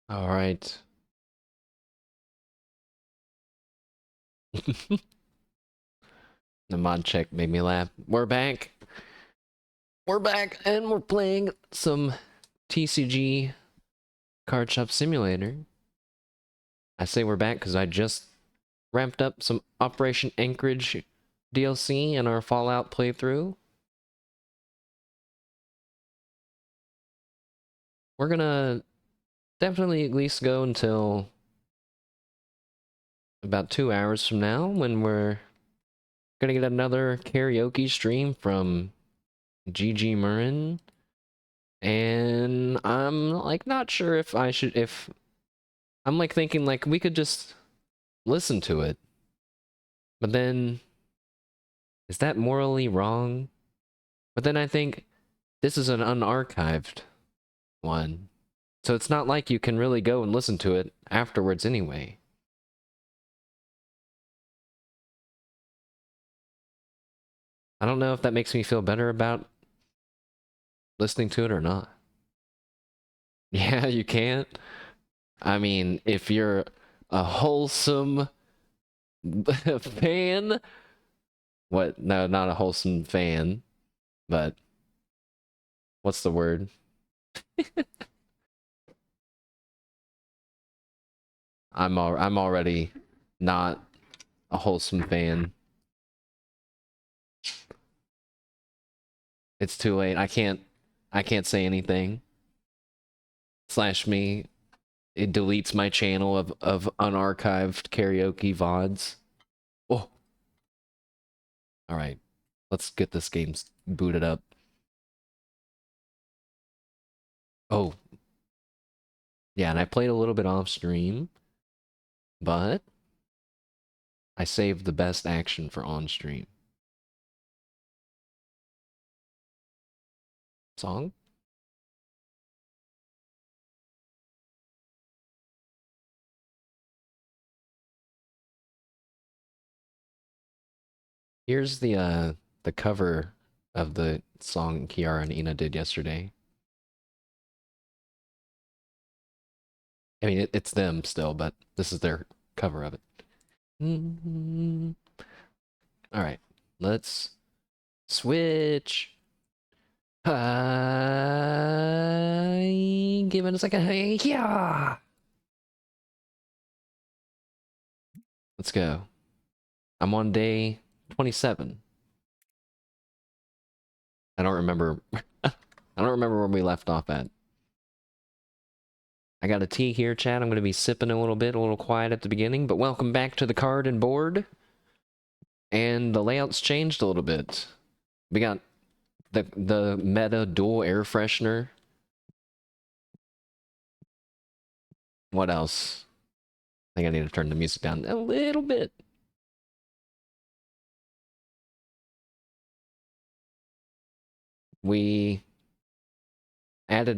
All right. The mod check made me laugh. We're back. We're back, and we're playing some TCG Card Shop Simulator. I say we're back because I just ramped up some Operation Anchorage DLC in our Fallout playthrough. We're gonna definitely at least go until about 2 hours from now when we're gonna get another karaoke stream from GG Murrin. And I'm like not sure if I should if I'm like thinking like we could just listen to it. But then is that morally wrong? But then I think this is an unarchived one. So it's not like you can really go and listen to it afterwards anyway. I don't know if that makes me feel better about listening to it or not. Yeah, you can't. I mean, if you're a wholesome fan, what? No, not a wholesome fan, but what's the word? I'm already not a wholesome fan. It's too late. I can't say anything. Slash me. It deletes my channel of unarchived karaoke VODs. Oh. Alright. Let's get this game booted up. Oh. Yeah, and I played a little bit off stream, but I saved the best action for on stream. Song? Here's the cover of the song Kiara and Ina did yesterday. I mean, it's them still, but this is their cover of it. All right, let's switch. Hi, give it a second. Hey, yeah. Let's go. I'm on day 27. I don't remember. I don't remember where we left off at. I got a tea here, chat. I'm going to be sipping a little bit, a little quiet at the beginning, but welcome back to the card and board. And the layout's changed a little bit. We got the meta dual air freshener. What else? I think I need to turn the music down a little bit. We added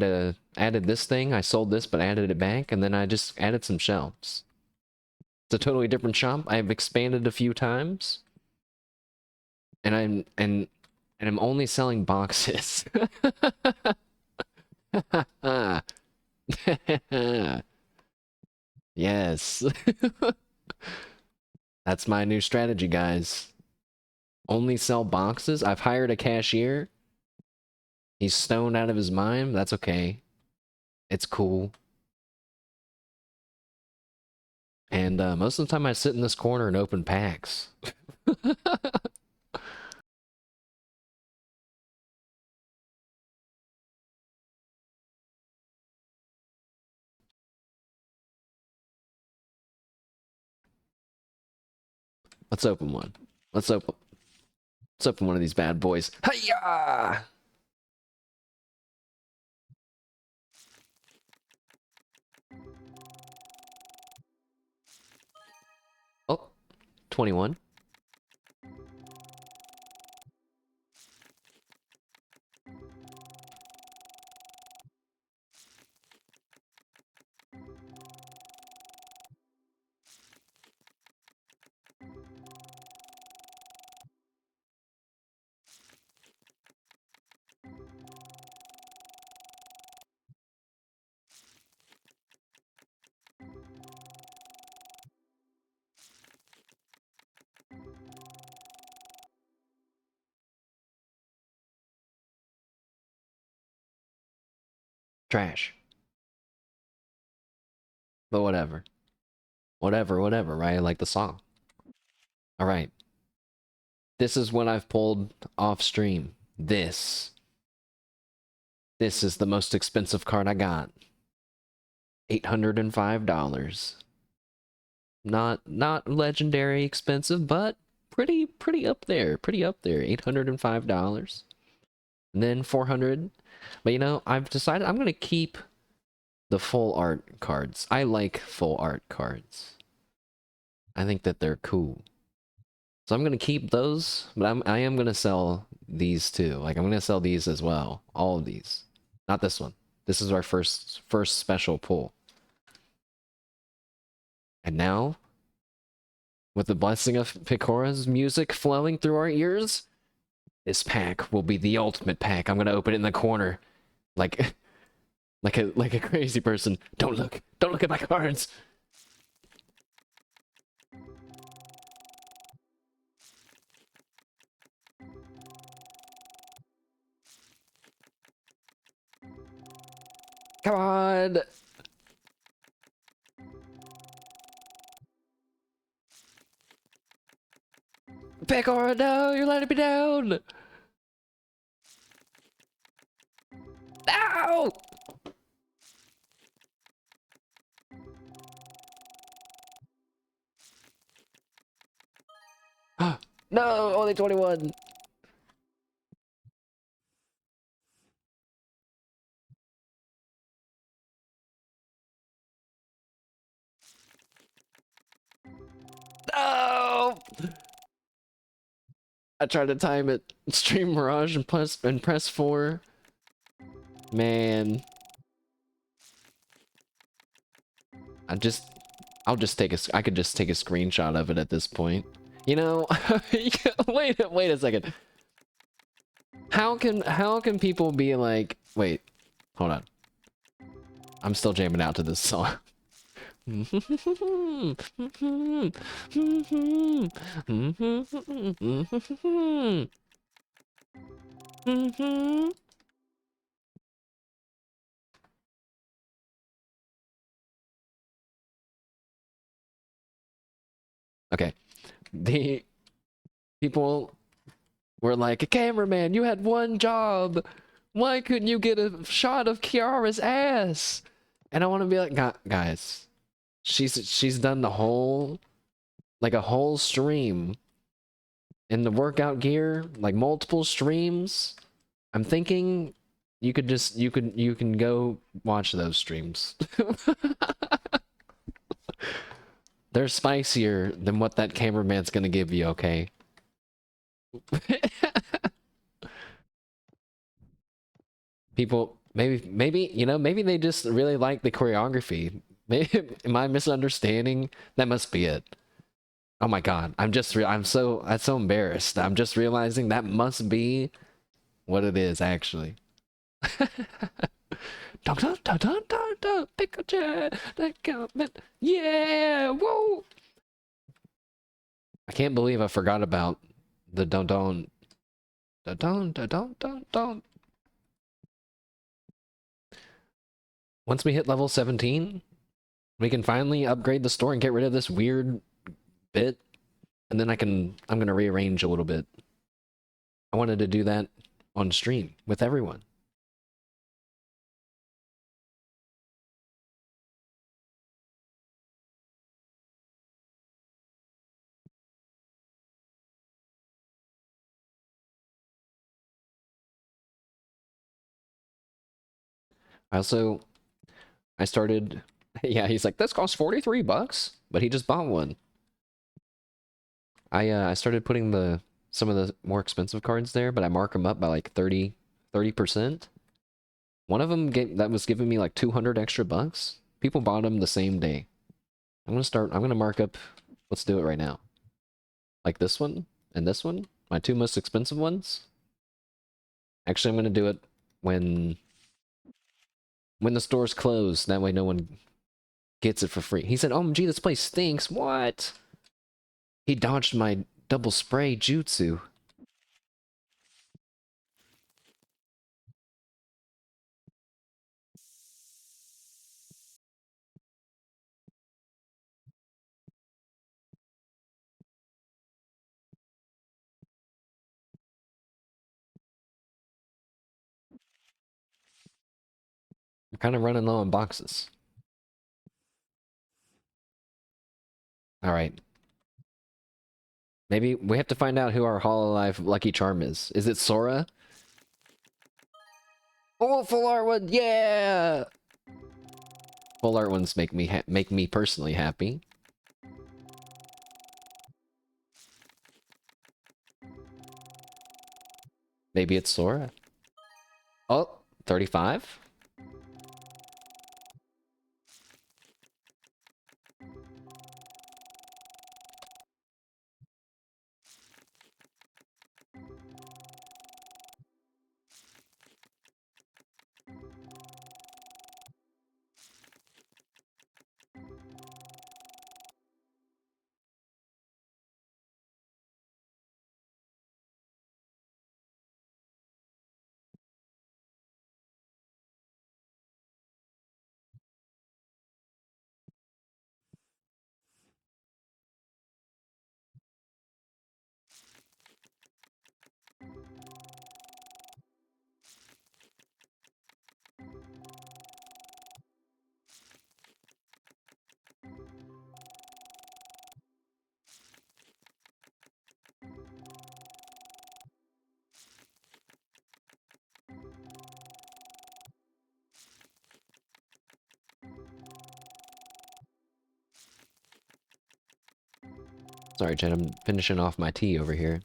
this thing. I sold this, but added it back, and then I just added some shelves. It's a totally different shop. I've expanded a few times, and I'm only selling boxes. Yes. That's my new strategy, guys. Only sell boxes. I've hired a cashier. He's stoned out of his mind. That's okay. It's cool. And most of the time I sit in this corner and open packs. Let's open one. Let's open one of these bad boys. Hiya! Oh, 21. Trash. But whatever. Whatever, right? I like the song. Alright. This is what I've pulled off stream. This is the most expensive card I got. $805. Not legendary expensive, but pretty up there. Pretty up there. $805. And then 400. But you know, I've decided I'm gonna keep the full art cards. I like full art cards. I think that they're cool. So I'm gonna keep those, but I am gonna sell these too. Like I'm gonna sell these as well. All of these. Not this one. This is our first special pull. And now, with the blessing of Pikora's music flowing through our ears, this pack will be the ultimate pack. I'm gonna open it in the corner. Like like a crazy person. Don't look at my cards. Come on. Pekora, no, you're letting me down. Ow! No, only 21. No! I tried to time it. Stream Mirage and press 4. Man. I could just take a screenshot of it at this point. You know, wait a second. How can people be like, wait, hold on. I'm still jamming out to this song. Okay. The people were like, cameraman, you had one job. Why couldn't you get a shot of Kiara's ass? And I want to be like, guys, she's done the whole, like a whole stream in the workout gear, like multiple streams. I'm thinking you can go watch those streams. They're spicier than what that cameraman's gonna give you, okay? People, maybe, you know, maybe they just really like the choreography. Maybe, am I misunderstanding? That must be it. Oh my god, I'm so embarrassed. I'm just realizing that must be what it is, actually. Dun dun dun dun dun dun, pick a chair, yeah, whoa! I can't believe I forgot about the dun dun dun dun dun dun dun dun. Once we hit level 17, we can finally upgrade the store and get rid of this weird bit, and then I'm gonna rearrange a little bit. I wanted to do that on stream with everyone. I started, yeah, he's like, this costs 43 bucks, but he just bought one. I started putting some of the more expensive cards there, but I mark them up by like 30%. One of them that was giving me like 200 extra bucks. People bought them the same day. I'm gonna mark up, let's do it right now. Like this one and this one, my two most expensive ones. Actually, I'm gonna do it when the store's closed. That way no one gets it for free. He said, OMG, this place stinks. What? He dodged my double spray jutsu. I'm kind of running low on boxes. All right. Maybe we have to find out who our Hololive Lucky Charm is. Is it Sora? Oh, full art one! Yeah! Full art ones make me personally happy. Maybe it's Sora. Oh, 35? Sorry, Jen, I'm finishing off my tea over here.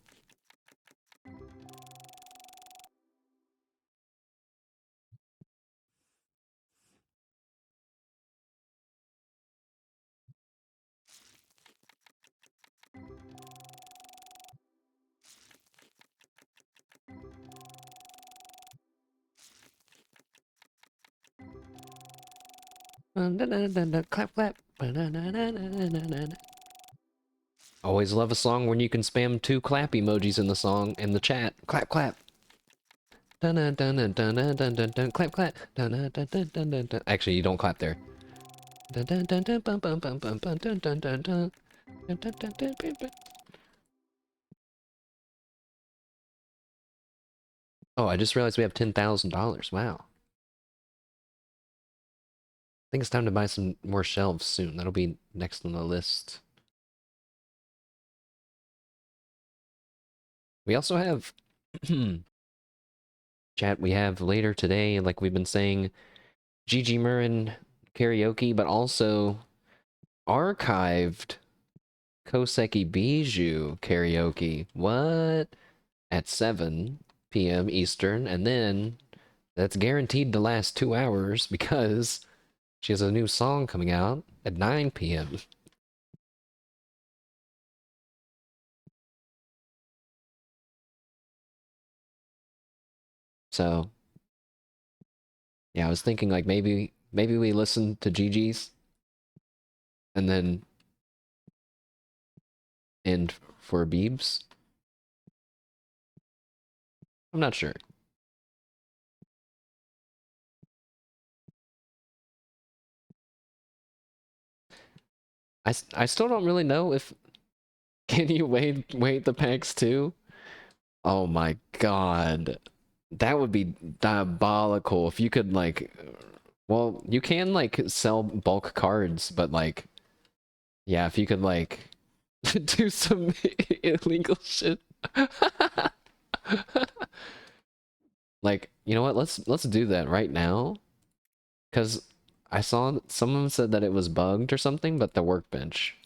Clap, clap. Always love a song when you can spam 2 clap emojis in the song in the chat. Clap, clap. Dun dun dun dun dun dun dun dun dun clap clap dun dun dun dun dun dun dun. Actually, you don't clap there. Dun dun dun dun bum bum bum bum bum dun dun dun dun dun dun dun dun dun dun. Oh, I just realized we have $10,000. Wow. I think it's time to buy some more shelves soon. That'll be next on the list. We also have chat. We have later today, like we've been saying, GG Murrin karaoke, but also archived Koseki Bijou karaoke. What? At 7 p.m. Eastern, and then that's guaranteed to last 2 hours because she has a new song coming out at 9 p.m. So, yeah, I was thinking like maybe we listen to Gigi's and then end for Beebs. I'm not sure. I still don't really know if can you wait the packs too? Oh my god. That would be diabolical if you could like well, you can like sell bulk cards, but like yeah, if you could like do some illegal shit. Like, you know what? Let's do that right now. Cause I saw someone said that it was bugged or something, but the workbench.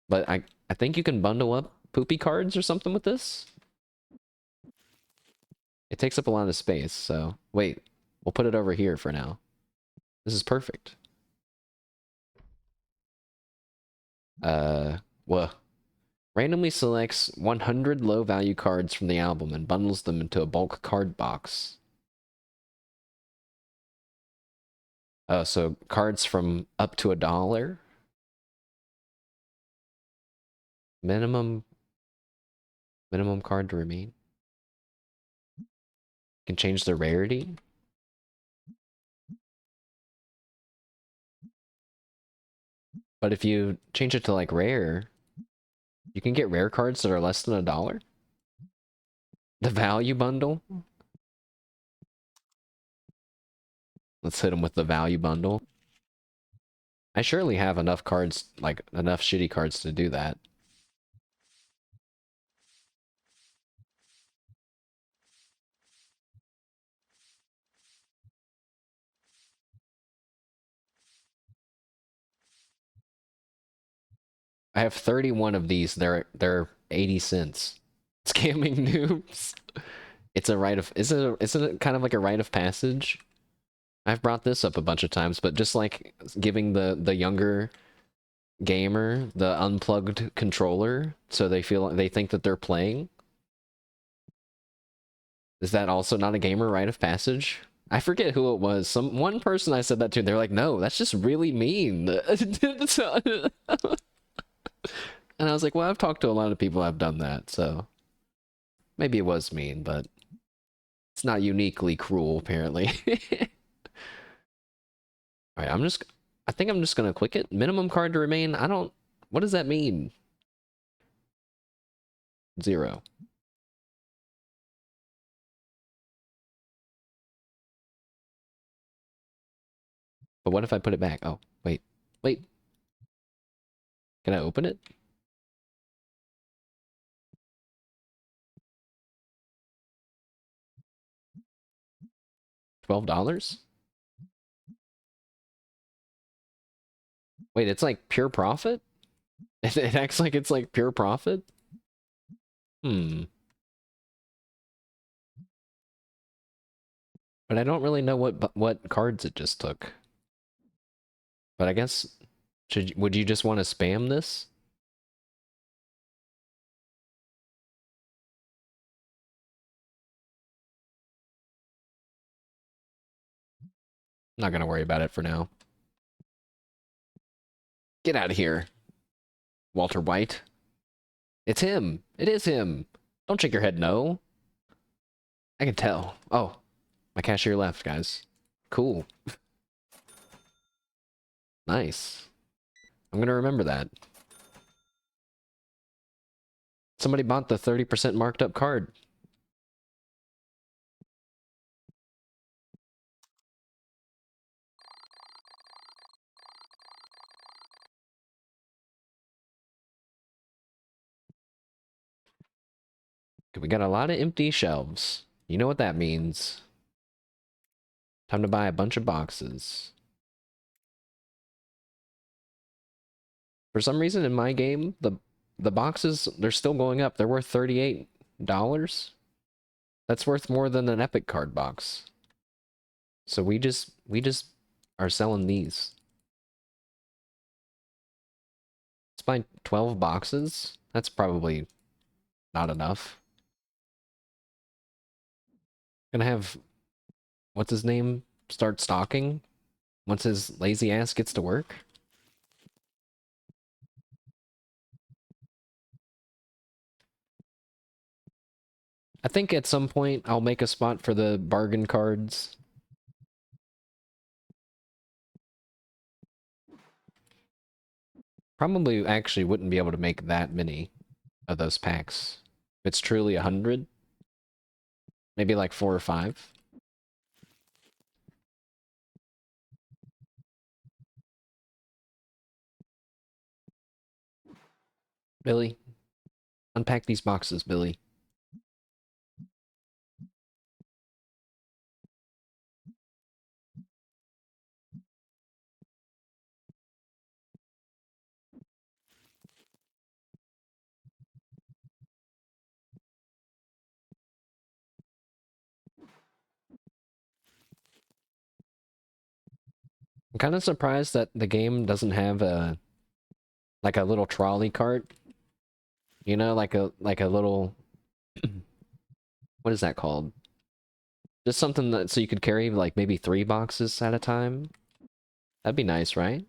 But I think you can bundle up poopy cards or something with this. It takes up a lot of space, so wait, we'll put it over here for now. This is perfect. Well, randomly selects 100 low value cards from the album and bundles them into a bulk card box. Oh, so cards from up to $1. Minimum card to remain. Can change the rarity. But if you change it to like rare, you can get rare cards that are less than $1. The value bundle. Let's hit him with the value bundle. I surely have enough cards, like enough shitty cards to do that. I have 31 of these. They're 80 cents. Scamming noobs. It's a rite of isn't it kind of like a rite of passage? I've brought this up a bunch of times, but just like giving the younger gamer the unplugged controller so they think that they're playing. Is that also not a gamer rite of passage? I forget who it was. One person I said that to, they're like, "No, that's just really mean." And I was like, "Well, I've talked to a lot of people I've done that, so maybe it was mean, but it's not uniquely cruel, apparently." All right, I think I'm just gonna click it. Minimum card to remain. I don't. What does that mean? 0. But what if I put it back? Oh, wait. Can I open it? $12? Wait, it's like pure profit? It acts like it's like pure profit? Hmm. But I don't really know what cards it just took. But I guess would you just want to spam this? Not gonna worry about it for now. Get out of here, Walter White. It's him. It is him. Don't shake your head no. I can tell. Oh, my cashier left, guys. Cool. Nice. I'm gonna remember that. Somebody bought the 30% marked up card. We got a lot of empty shelves. You know what that means. Time to buy a bunch of boxes. For some reason in my game, the boxes, they're still going up. They're worth $38. That's worth more than an epic card box. So we just are selling these. Let's buy 12 boxes. That's probably not enough. Gonna have what's his name start stocking once his lazy ass gets to work. I think at some point I'll make a spot for the bargain cards. Probably actually wouldn't be able to make that many of those packs. If it's truly 100, maybe like 4 or 5. Billy, unpack these boxes, Billy. I'm kind of surprised that the game doesn't have a like a little trolley cart. You know, like a little what is that called? Just something that so you could carry like maybe 3 boxes at a time. That'd be nice, right?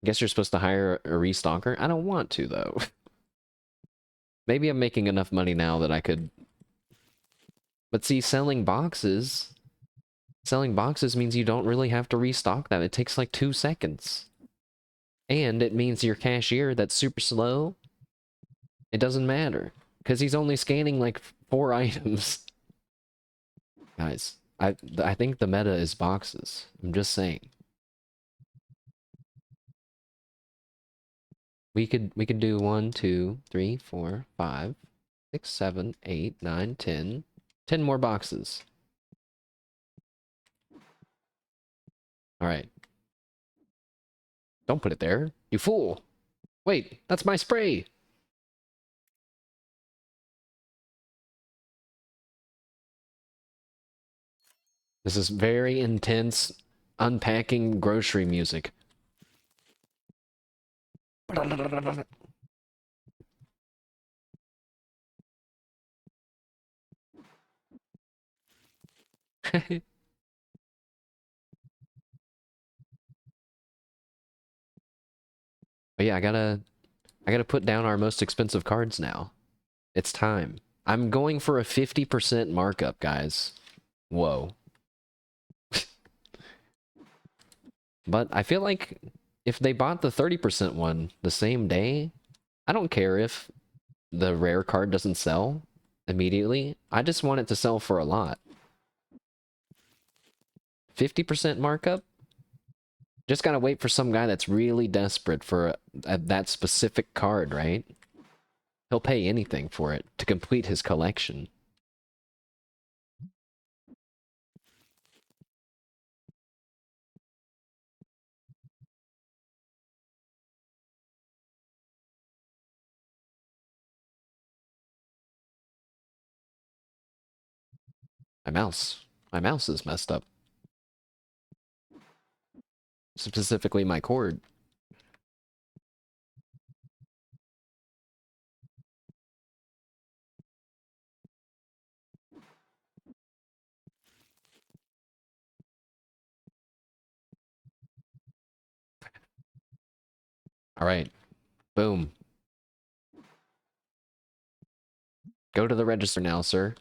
Guess you're supposed to hire a restocker. I don't want to though. Maybe I'm making enough money now that I could. But see, selling boxes means you don't really have to restock them. It takes like 2 seconds. And it means your cashier that's super slow, it doesn't matter. Because he's only scanning like 4 items. Guys, I think the meta is boxes. I'm just saying. We could do 1, 2, 3, 4, 5, 6, 7, 8, 9, 10. 10 more boxes. All right. Don't put it there. You fool. Wait, that's my spray. This is very intense unpacking grocery music. But yeah, I gotta put down our most expensive cards now. It's time. I'm going for a 50% markup, guys. Whoa. But I feel like if they bought the 30% one the same day, I don't care if the rare card doesn't sell immediately. I just want it to sell for a lot. 50% markup? Just gotta wait for some guy that's really desperate for that specific card, right? He'll pay anything for it to complete his collection. My mouse. My mouse is messed up. Specifically my cord. Alright. Boom. Go to the register now, sir.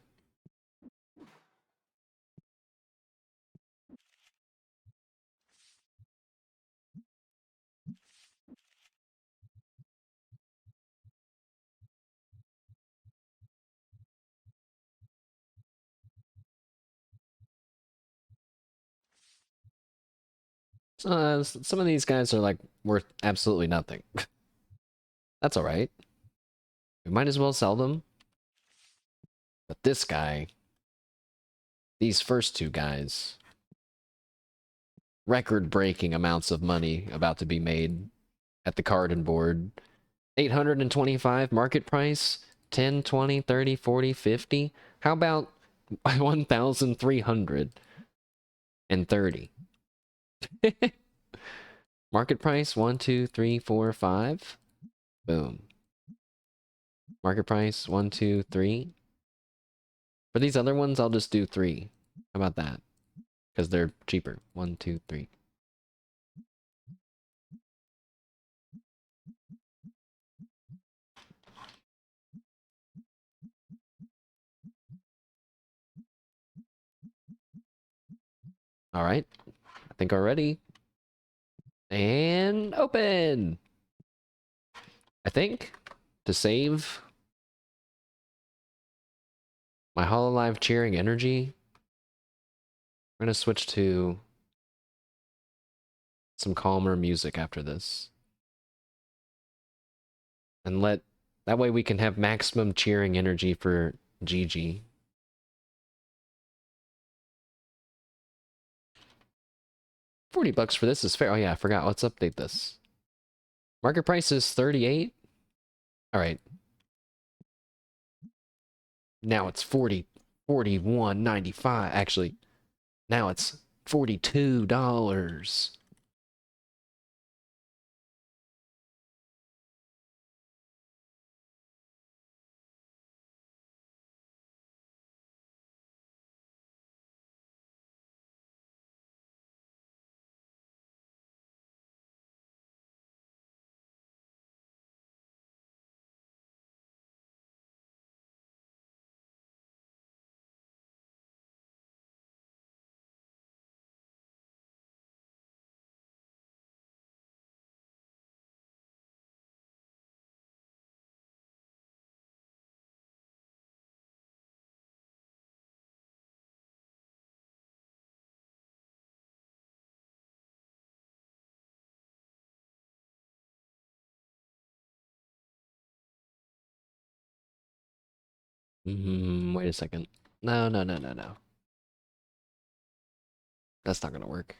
Some of these guys are like worth absolutely nothing. That's alright. We might as well sell them. But this guy, these first two guys, record-breaking amounts of money about to be made at the card and board. 825 market price, 10, 20, 30, 40, 50. How about 1,330? Market price 1, 2, 3, 4, 5. Boom. Market price 1, 2, 3. For these other ones, I'll just do 3. How about that? Because they're cheaper. 1, 2, 3. All right. I think we're ready. And open! I think to save my Hololive cheering energy, we're going to switch to some calmer music after this. And that way we can have maximum cheering energy for GG. $40 for this is fair. Oh yeah, I forgot. Let's update this. Market price is 38. All right. Now it's 40, 41.95. Actually, now it's $42. Wait a second. No, no, no, no, no. That's not gonna work.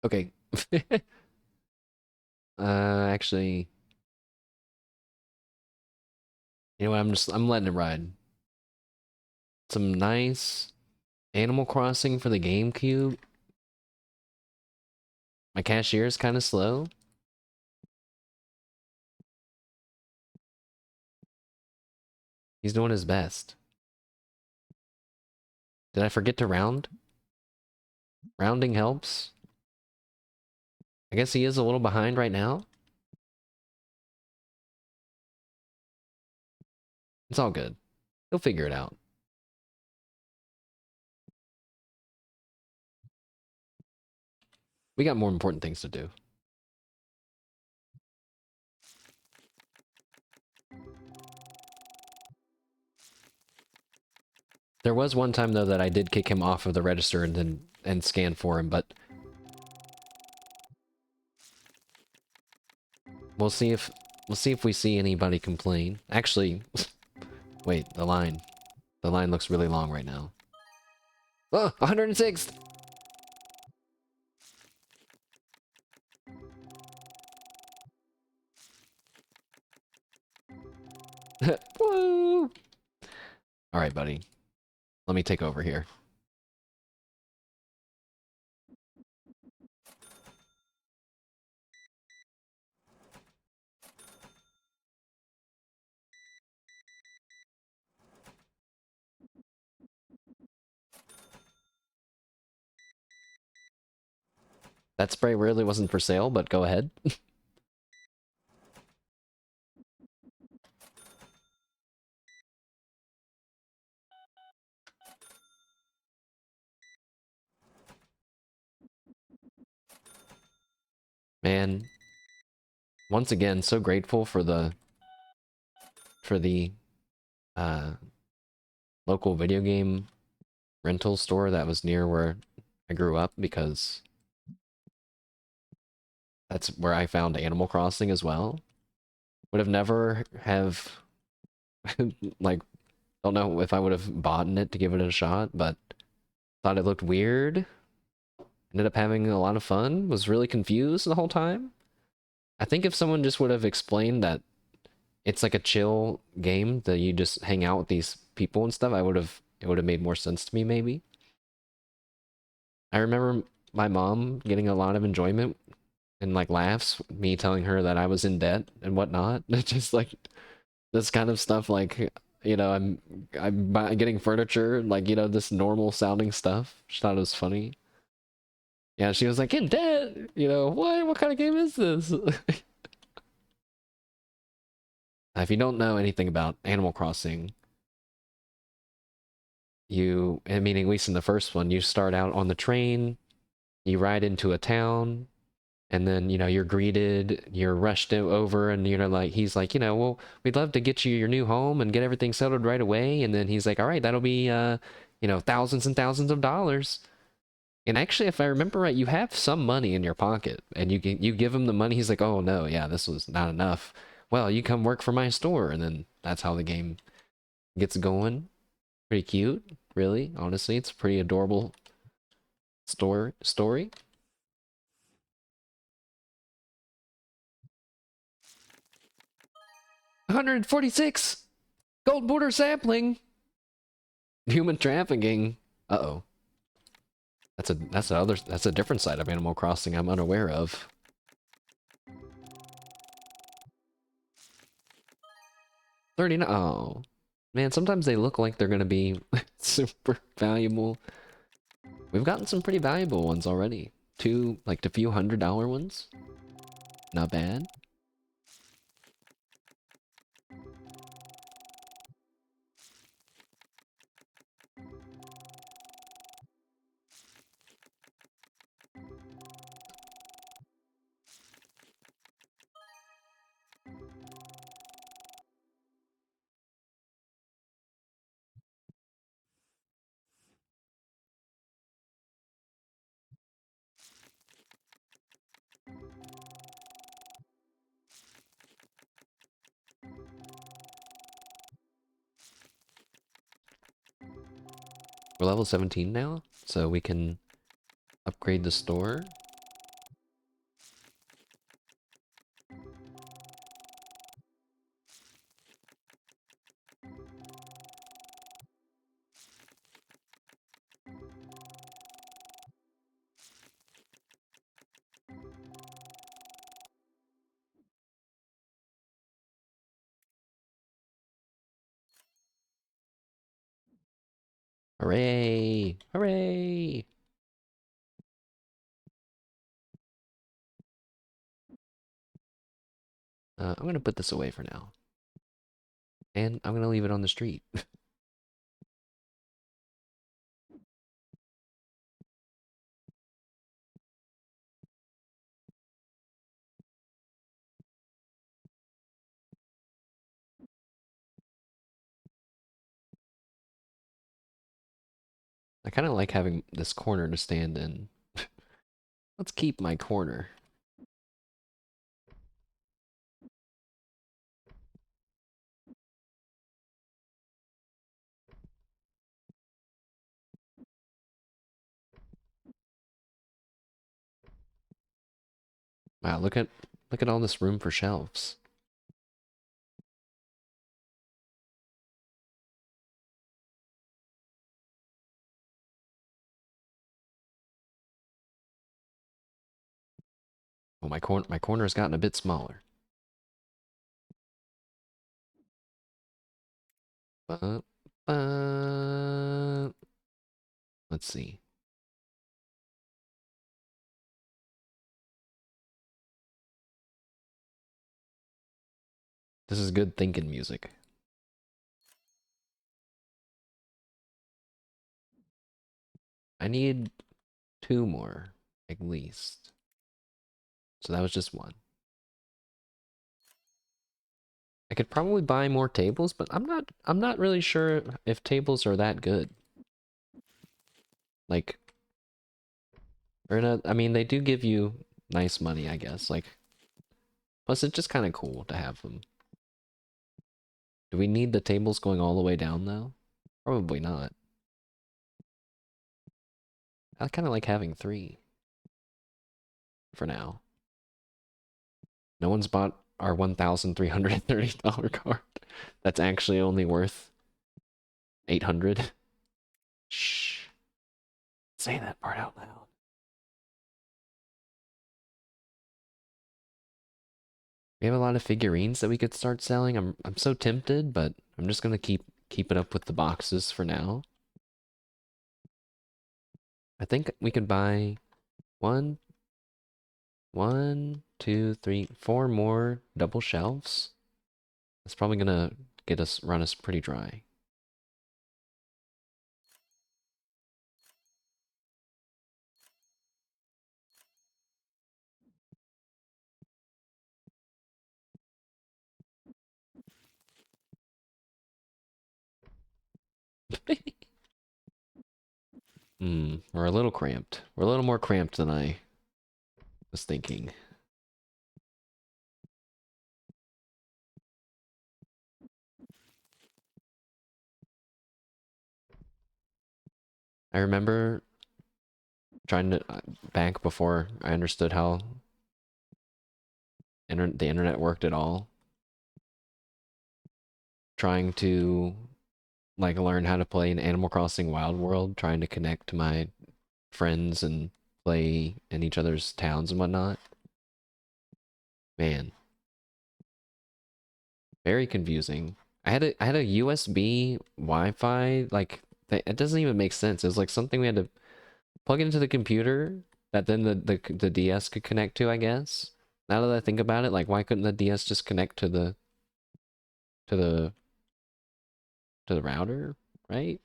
Okay. Actually, you know what? I'm letting it ride. Some nice Animal Crossing for the GameCube. My cashier is kind of slow. He's doing his best. Did I forget to round? Rounding helps. I guess he is a little behind right now. It's all good. He'll figure it out. We got more important things to do. There was one time though that I did kick him off of the register and scan for him, but we'll see if we see anybody complain. Actually, wait, the line. The line looks really long right now. Oh, 106th! Woo! Alright, buddy. Let me take over here. That spray really wasn't for sale, but go ahead. Man, once again, so grateful for the uh local video game rental store that was near where I grew up, because that's where I found Animal Crossing as well. Would have never have like, don't know if I would have bought it to give it a shot, but thought it looked weird. Ended up having a lot of fun. Was really confused the whole time. I think if someone just would have explained that it's like a chill game that you just hang out with these people and stuff, it would have made more sense to me maybe. I remember my mom getting a lot of enjoyment and like laughs, me telling her that I was in debt and whatnot. Just like this kind of stuff, like, you know, getting furniture, like, you know, this normal sounding stuff. She thought it was funny. Yeah, she was like, in debt, you know, what kind of game is this? If you don't know anything about Animal Crossing, I mean, at least in the first one, you start out on the train, you ride into a town, and then, you know, you're greeted, you're rushed over, and you're like, he's like, you know, well, we'd love to get you your new home and get everything settled right away. And then he's like, all right, that'll be, you know, thousands and thousands of dollars. And actually, if I remember right, you have some money in your pocket, and you give him the money. He's like, oh no, yeah, this was not enough. Well, you come work for my store, and then that's how the game gets going. Pretty cute, really. Honestly, it's a pretty adorable story. 146 gold border sapling. Human trafficking. Uh-oh. That's a different side of Animal Crossing I'm unaware of. 39. Oh. Man, sometimes they look like they're gonna be super valuable. We've gotten some pretty valuable ones already. Like the few $100 ones. Not bad. We're level 17 now, so we can upgrade the store. Hooray! Hooray! I'm gonna put this away for now. And I'm gonna leave it on the street. I kind of like having this corner to stand in. Let's keep my corner. Wow, look at all this room for shelves. Oh, my corner has gotten a bit smaller. But, but let's see. This is good thinking music. I need 2 more, at least. So that was just 1. I could probably buy more tables, but I'm not really sure if tables are that good. Like, I mean, they do give you nice money, I guess. Like, plus it's just kind of cool to have them. Do we need the tables going all the way down, though? Probably not. I kind of like having 3. For now. No one's bought our $1,330 card. That's actually only worth 800. Shh. Say that part out loud. We have a lot of figurines that we could start selling. I'm so tempted, but I'm just gonna keep it up with the boxes for now. I think we could buy one, 4 more double shelves. That's probably gonna run us pretty dry. We're a little cramped. We're a little more cramped than I was thinking. I remember trying to back before I understood how the internet worked at all. Trying to like learn how to play in Animal Crossing Wild World, trying to connect to my friends and play in each other's towns and whatnot. Man, very confusing. I had a USB Wi-Fi like it doesn't even make sense. It was like something we had to plug into the computer that then the DS could connect to, I guess. Now that I think about it, like why couldn't the DS just connect to to the the router, right?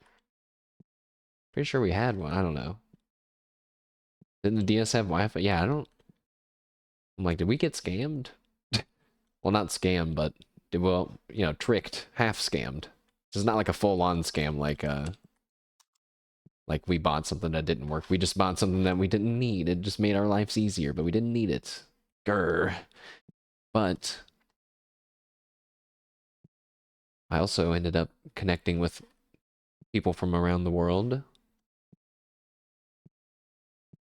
Pretty sure we had one. I don't know. Didn't the DS have Wi-Fi? Yeah, I don't. I'm like, did we get scammed? Well, not scammed, but well, you know, tricked, half scammed. It's not like a full-on scam, like we bought something that didn't work. We just bought something that we didn't need. It just made our lives easier, but we didn't need it. Grr. But I also ended up connecting with people from around the world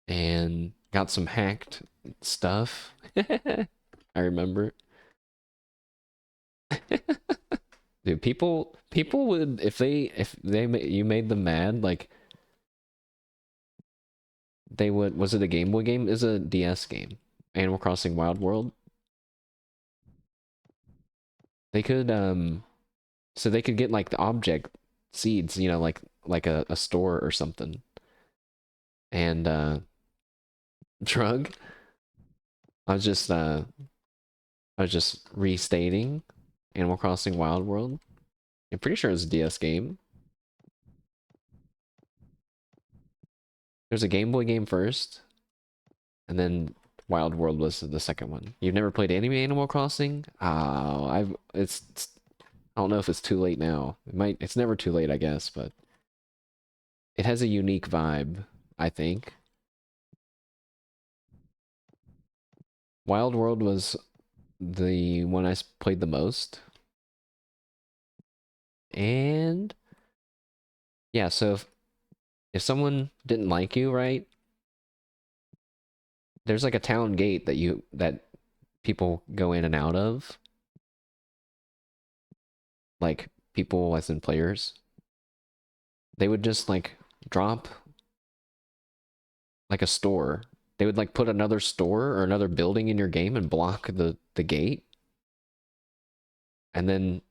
and got some hacked stuff. I remember. Dude, people would you made them mad, like they would. Was it a Game Boy game? Is a DS game. Animal Crossing Wild World. They could so they could get like the object seeds, you know, like a store or something. And drug. I was just uh I was just restating Animal Crossing Wild World. I'm pretty sure it's a DS game. There's a Game Boy game first, and then Wild World was the second one. You've never played any Animal Crossing? Oh, I don't know if it's too late now. It's never too late, I guess, but it has a unique vibe, I think. Wild World was the one I played the most. And yeah, so if someone didn't like you, right? There's like a town gate that people go in and out of, like people as in players. They would just like drop like a store. They would like put another store or another building in your game and block the gate. And then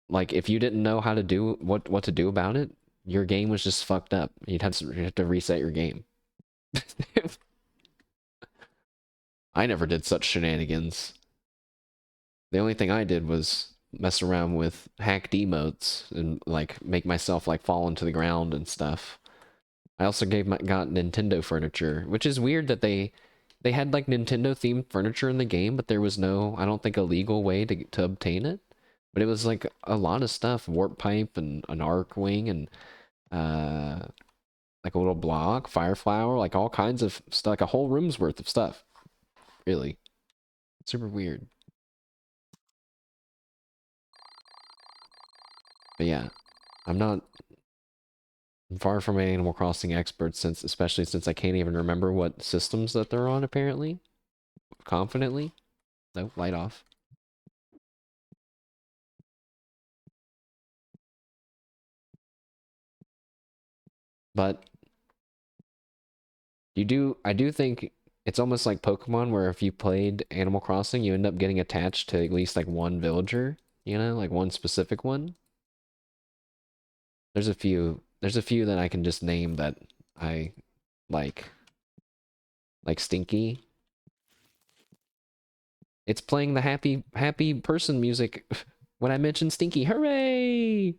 like if you didn't know how to do what to do about it, your game was just fucked up. You'd have to reset your game. I never did such shenanigans. The only thing I did was mess around with hacked emotes and like make myself like fall into the ground and stuff. I also got Nintendo furniture, which is weird that they had like Nintendo themed furniture in the game, but there was no, I don't think, a legal way to obtain it. But it was like a lot of stuff, warp pipe and an arc wing and uh like a little block, fire flower, like all kinds of stuff, like a whole room's worth of stuff. Really. Super weird. But yeah, I'm not I'm far from an Animal Crossing expert especially since I can't even remember what systems that they're on apparently. Confidently. No, light off. But I do think it's almost like Pokemon where if you played Animal Crossing, you end up getting attached to at least like one villager, you know, like one specific one. There's a few that I can just name that I like like Stinky. It's playing the happy person music when I mention Stinky. Hooray!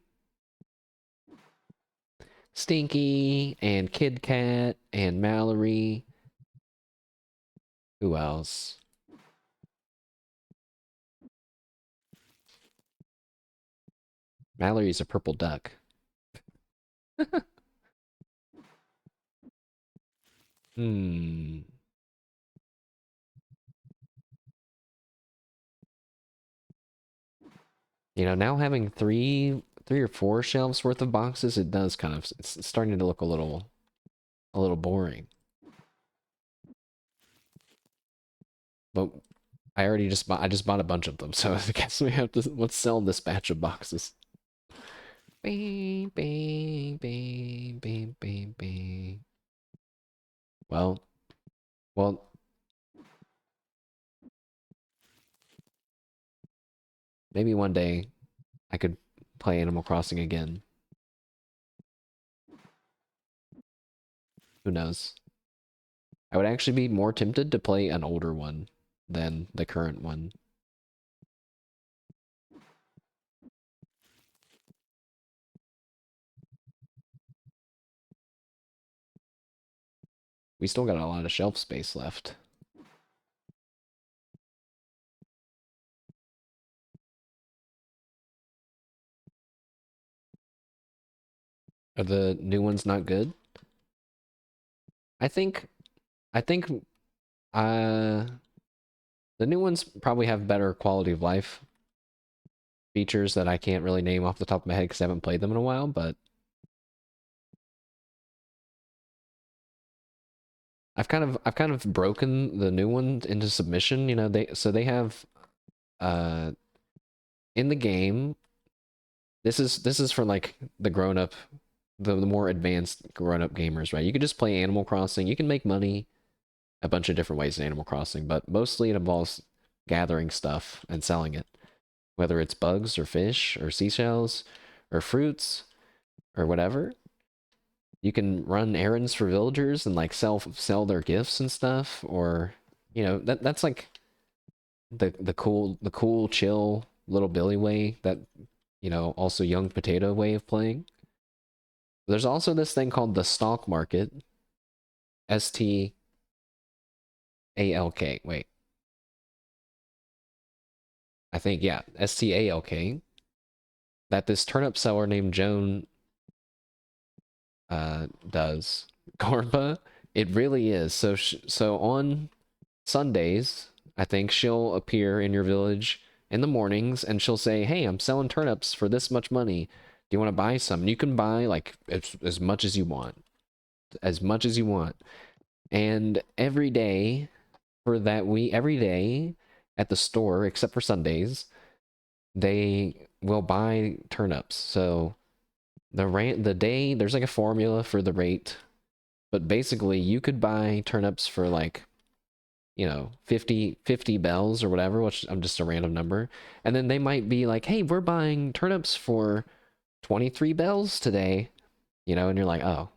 Stinky and Kid Cat and Mallory. Who else? Mallory's a purple duck. Hmm. You know, now having three or four shelves worth of boxes, it does kind of it's starting to look a little boring. But I just bought a bunch of them, so I guess we have to let's sell this batch of boxes. Bing, bing, bing, bing, bing, bing. Well, well, maybe one day I could play Animal Crossing again. Who knows? I would actually be more tempted to play an older one than the current one. We still got a lot of shelf space left. Are the new ones not good? I think I think uh the new ones probably have better quality of life features that I can't really name off the top of my head because I haven't played them in a while, but I've kind of broken the new one into submission. You know, they have uh in the game. This is for like the grown up, the more advanced grown up gamers, right? You can just play Animal Crossing. You can make money a bunch of different ways in Animal Crossing, but mostly it involves gathering stuff and selling it, whether it's bugs or fish or seashells or fruits or whatever. You can run errands for villagers and like sell their gifts and stuff, or you know that's like the cool chill little Billy way, that you know also young potato way of playing. There's also this thing called the stock market, STALK. Wait, I think yeah, STALK. That this turnip seller named Joan does. Corpa, it really is. So on Sundays, I think she'll appear in your village in the mornings and she'll say, "Hey, I'm selling turnips for this much money. Do you want to buy some?" And you can buy like as much as you want, as much as you want. And every day for that week, every day at the store except for Sundays, they will buy turnips. So the day there's like a formula for the rate, but basically you could buy turnips for like, you know, 50 bells or whatever, which I'm just a random number. And then they might be like, "Hey, we're buying turnips for 23 bells today," you know, and you're like, "Oh."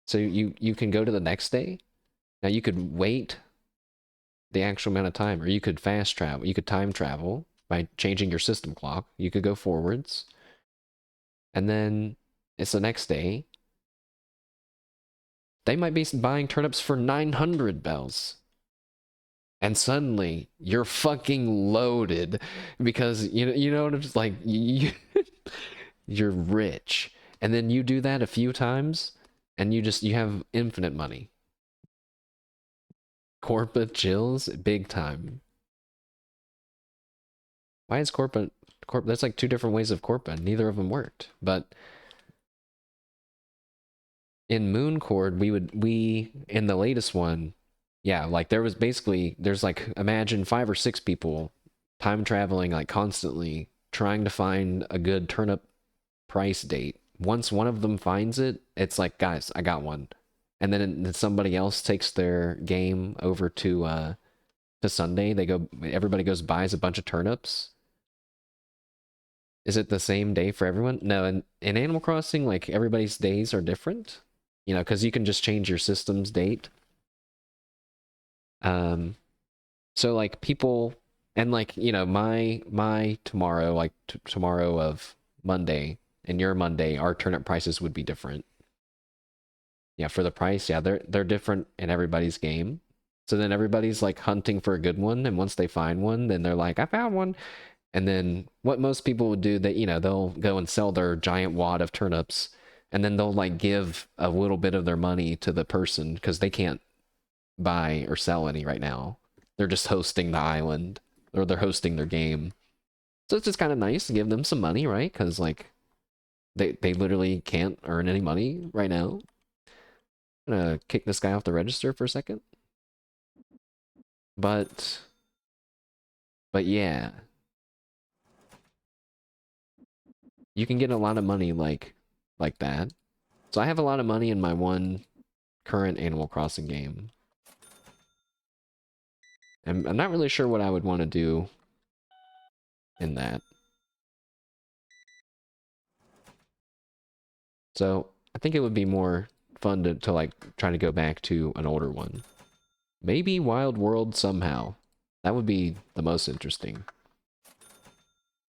So you can go to the next day. Now you could wait the actual amount of time, or you could fast travel. You could time travel by changing your system clock. You could go forwards, and then it's the next day. They might be buying turnips for 900 bells. And suddenly you're fucking loaded because you know what I'm just like you're rich. And then you do that a few times and you have infinite money. Corporate chills big time. Why is corporate there's like two different ways of corporate, neither of them worked. But in Mooncord, we in the latest one, yeah, like there was basically there's like imagine 5 or 6 people time traveling like constantly trying to find a good turnip price date. Once one of them finds it, it's like, "Guys, I got one." And then somebody else takes their game over to Sunday. Everybody goes buys a bunch of turnips. Is it the same day for everyone? No, in Animal Crossing, like everybody's days are different. You know, because you can just change your system's date. Um, so like people and like you know my tomorrow like tomorrow of Monday and your Monday, our turnip prices would be different. Yeah, for the price, yeah, they're different in everybody's game. So then everybody's like hunting for a good one, and once they find one, then they're like, "I found one." And then what most people would do, that you know they'll go and sell their giant wad of turnips, and then they'll like give a little bit of their money to the person because they can't buy or sell any right now. They're just hosting the island, or they're hosting their game. So it's just kind of nice to give them some money, right? Because like they literally can't earn any money right now. I'm gonna kick this guy off the register for a second. But yeah, you can get a lot of money like that. So I have a lot of money in my one current Animal Crossing game. And I'm not really sure what I would want to do in that. So I think it would be more fun to like try to go back to an older one. Maybe Wild World somehow. That would be the most interesting.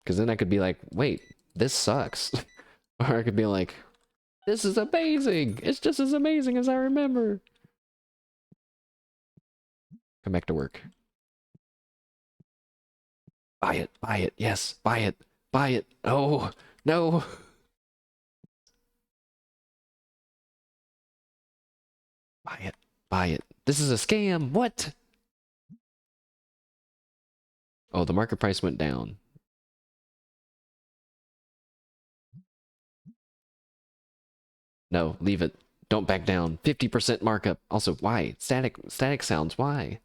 Because then I could be like, "Wait, this sucks." Or I could be like, "This is amazing. It's just as amazing as I remember." Come back to work. Buy it, yes, buy it. Oh, no. Buy it, buy it. This is a scam. What? Oh, the market price went down. No, leave it. Don't back down. 50% markup. Also, why? Static sounds, why?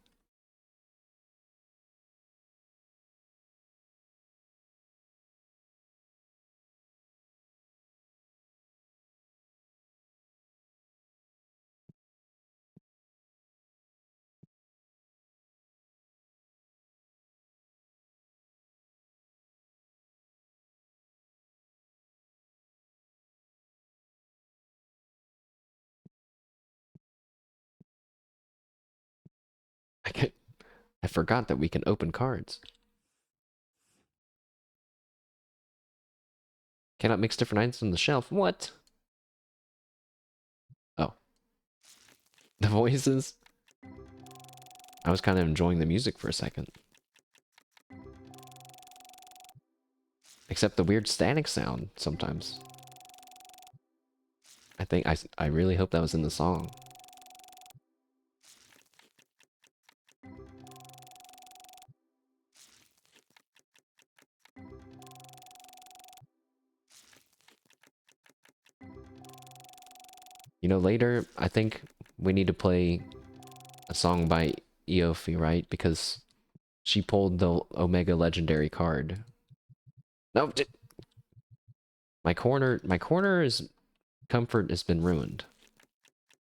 I forgot that we can open cards. Cannot mix different items on the shelf. What? Oh. The voices? I was kind of enjoying the music for a second. Except the weird static sound sometimes. I really hope that was in the song. You know, later, I think we need to play a song by Eofi, right? Because she pulled the Omega Legendary card. No, my corner is comfort has been ruined.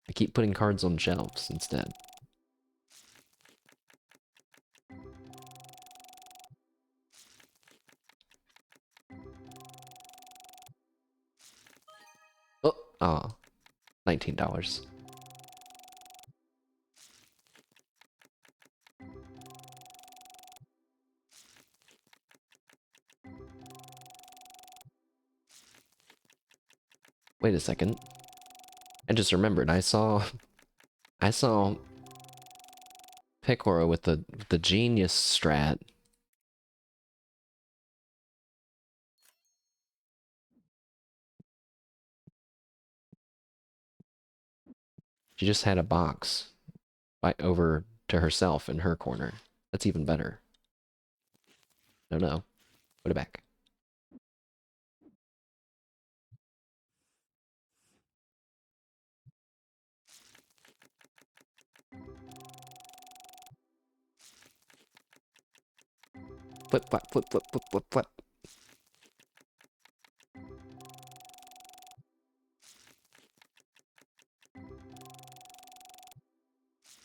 I keep putting cards on shelves instead. Oh, ah, $19. Wait a second. I just remembered. I saw Picoro with the genius strat. She just had a box over to herself in her corner. That's even better. No. Put it back. Flip, flap, flip, flip, flip, flip, flip.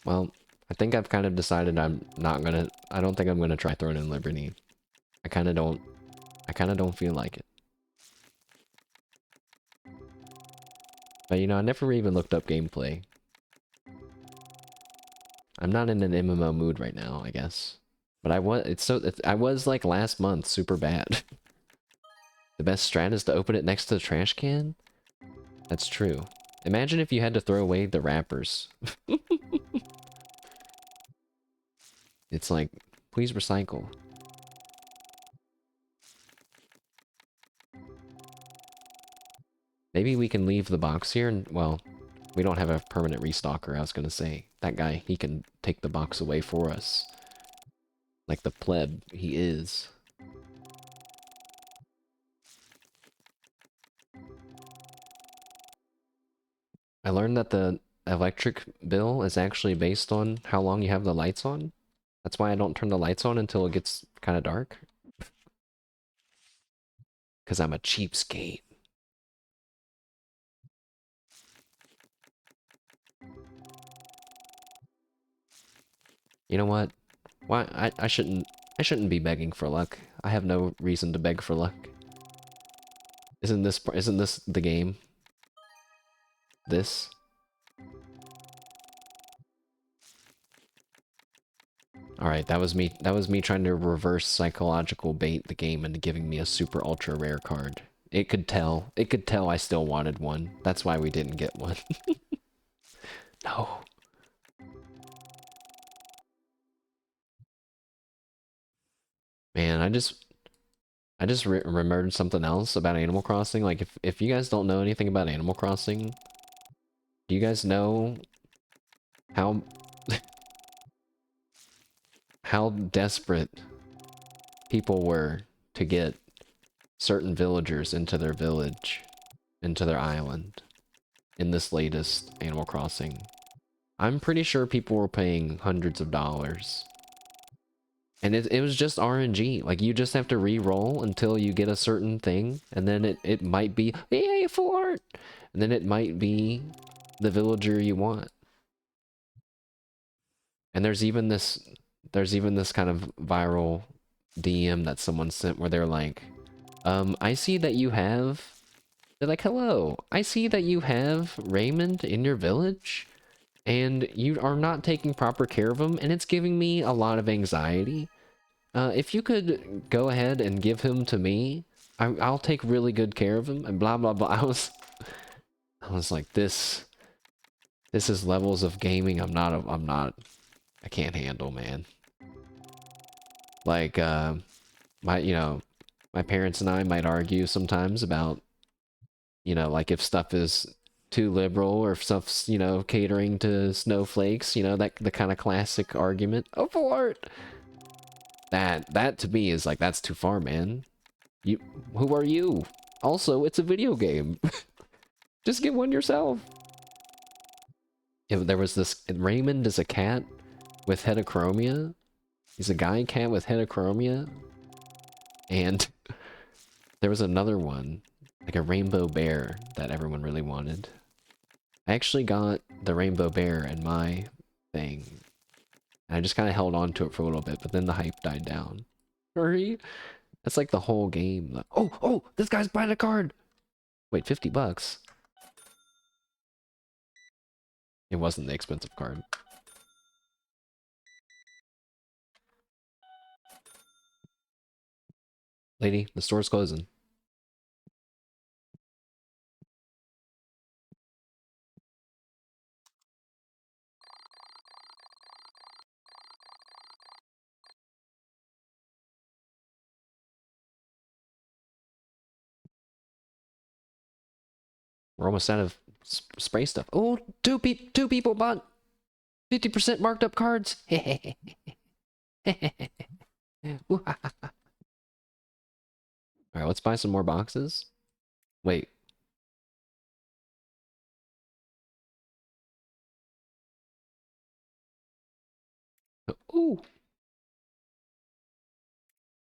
Well, I think I've kind of decided I don't think I'm gonna try throwing in Liberty. I kinda don't feel like it. But you know, I never even looked up gameplay. I'm not in an MMO mood right now, I guess. But I was like last month, super bad. The best strat is to open it next to the trash can? That's true. Imagine if you had to throw away the wrappers. It's like, please recycle. Maybe we can leave the box here and, well, we don't have a permanent restocker, I was gonna say. That guy, he can take the box away for us. Like the pleb he is. I learned that the electric bill is actually based on how long you have the lights on. That's why I don't turn the lights on until it gets kind of dark. Because I'm a cheapskate. You know what? Why I shouldn't be begging for luck. I have no reason to beg for luck. Isn't this the game? This? Alright, that was me trying to reverse psychological bait the game into giving me a super ultra rare card. It could tell I still wanted one. That's why we didn't get one. No. Man, I just remembered something else about Animal Crossing. Like, if you guys don't know anything about Animal Crossing, do you guys know how how desperate people were to get certain villagers into their village, into their island? in this latest Animal Crossing. I'm pretty sure people were paying hundreds of dollars. And it was just RNG. Like, you just have to re-roll until you get a certain thing, and then it might be, yay, full art! And then it might be the villager you want. And there's even this kind of viral DM that someone sent where they're like, I see that you have... They're like, hello, I see that you have Raymond in your village, and you are not taking proper care of him, and it's giving me a lot of anxiety. If you could go ahead and give him to me, I'll take really good care of him, and blah, blah, blah. I was like, this is levels of gaming I can't handle, man. Like, my parents and I might argue sometimes about, like if stuff is too liberal or if stuff's, catering to snowflakes, that the kind of classic argument. Oh, for art! That to me is like, that's too far, man. Who are you? Also, it's a video game. Just get one yourself. Yeah, there was this, Raymond is a cat with heterochromia. He's a guy cat with heterochromia. And there was another one, like a rainbow bear that everyone really wanted. I actually got the rainbow bear in my thing. And I just kind of held on to it for a little bit, but then the hype died down. Hurry! That's like the whole game. Oh, this guy's buying a card! Wait, 50 bucks? It wasn't the expensive card. Lady, the store's closing. We're almost out of spray stuff. Oh, two people bought 50% marked up cards. Alright, let's buy some more boxes. Wait. Ooh.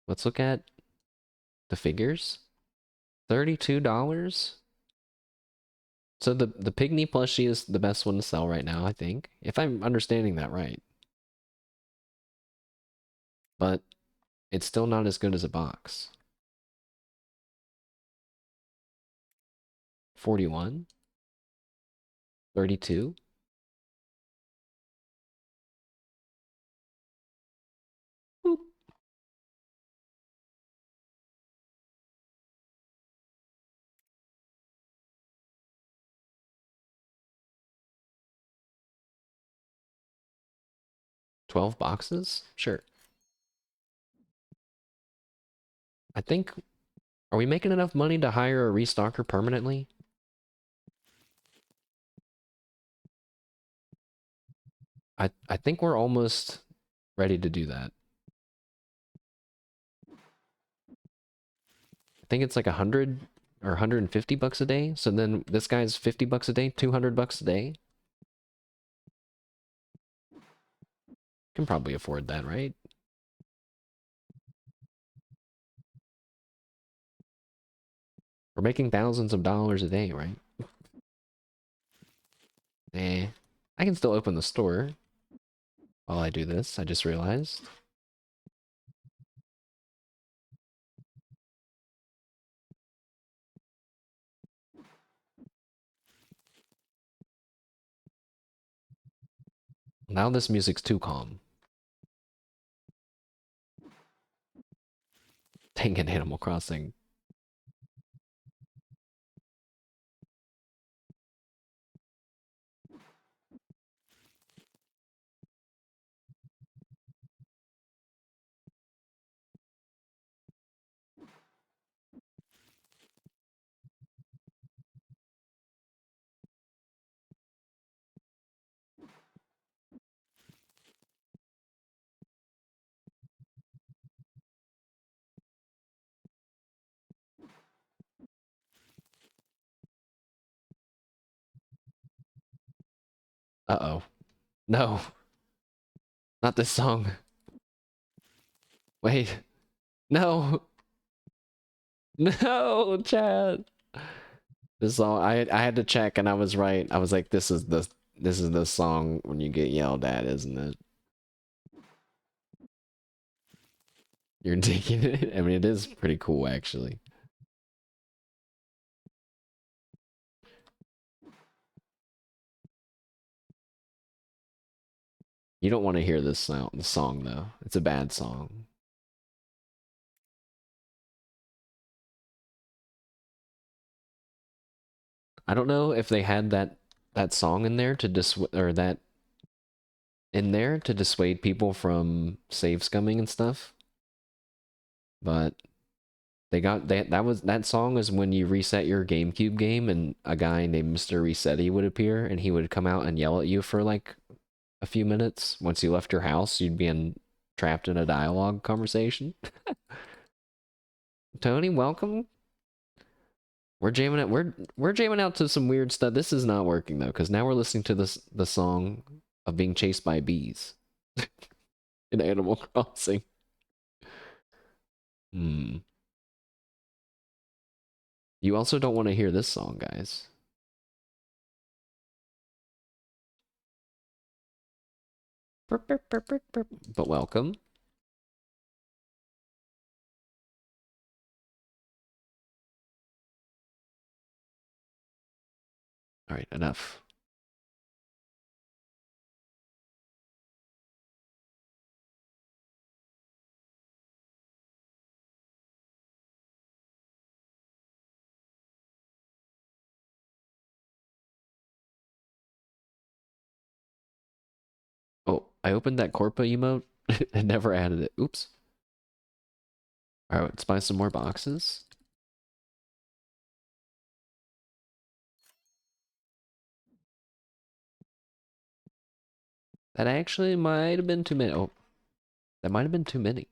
Let's look at the figures. $32? So the Pygmy plushie is the best one to sell right now, I think. If I'm understanding that right. But it's still not as good as a box. 41? 32? Boop. 12 boxes? Sure. I think... Are we making enough money to hire a restocker permanently? I think we're almost ready to do that. I think it's like 100 or 150 bucks a day. So then this guy's 50 bucks a day, 200 bucks a day. Can probably afford that, right? We're making thousands of dollars a day, right? Eh. I can still open the store while I do this, I just realized. Now this music's too calm. Dang it, Animal Crossing. Uh-oh. No, not this song. Wait. No. No, Chad. This song, I had to check and I was right. I was like, this is the song when you get yelled at, isn't it? You're digging it. I mean, it is pretty cool actually. You don't want to hear this sound, the song though. It's a bad song. I don't know if they had that song in there to or that in there to dissuade people from save scumming and stuff. But that song is when you reset your GameCube game and a guy named Mr. Resetti would appear and he would come out and yell at you for like a few minutes. Once you left your house, you'd be trapped in a dialogue conversation. Tony, welcome. We're jamming out to some weird stuff. This is not working though, because now we're listening to the song of being chased by bees in Animal Crossing. Hmm. You also don't want to hear this song, guys. But welcome. All right, enough. Oh, I opened that Corpa emote and never added it. Oops. All right, let's buy some more boxes. That actually might have been too many. Oh, that might have been too many.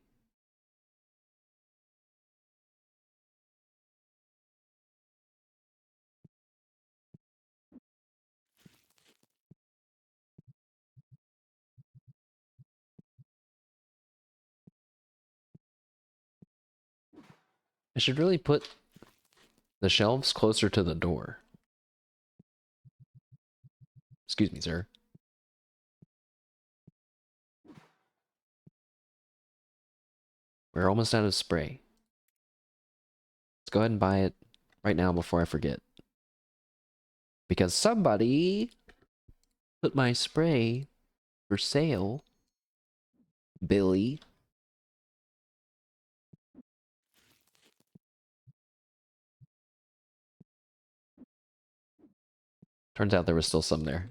I should really put the shelves closer to the door. Excuse me, sir. We're almost out of spray. Let's go ahead and buy it right now before I forget. Because somebody put my spray for sale. Billy. Turns out there was still some there.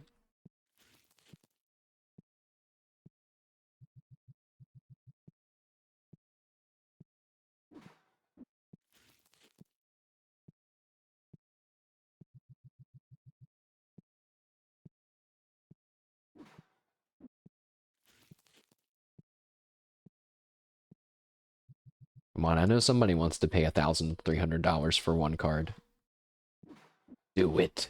Come on, I know somebody wants to pay $1,300 for one card. Do it.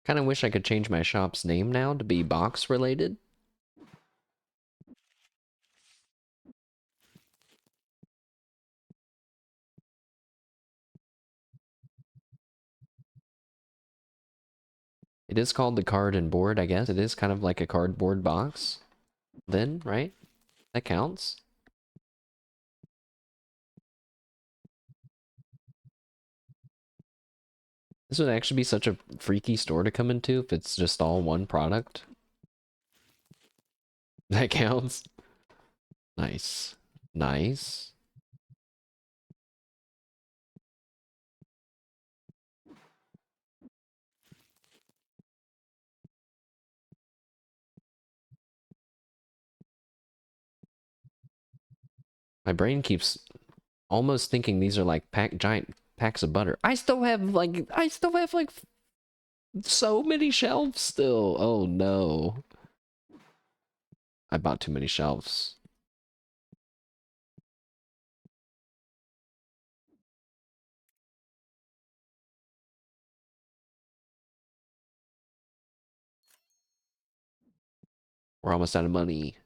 Kind of wish I could change my shop's name now to be box related. It is called the card and board, I guess. It is kind of like a cardboard box. Then, right? That counts. This would actually be such a freaky store to come into if it's just all one product. That counts. Nice. Nice. My brain keeps almost thinking these are like giant packs of butter. I still have like so many shelves still. Oh no. I bought too many shelves. We're almost out of money.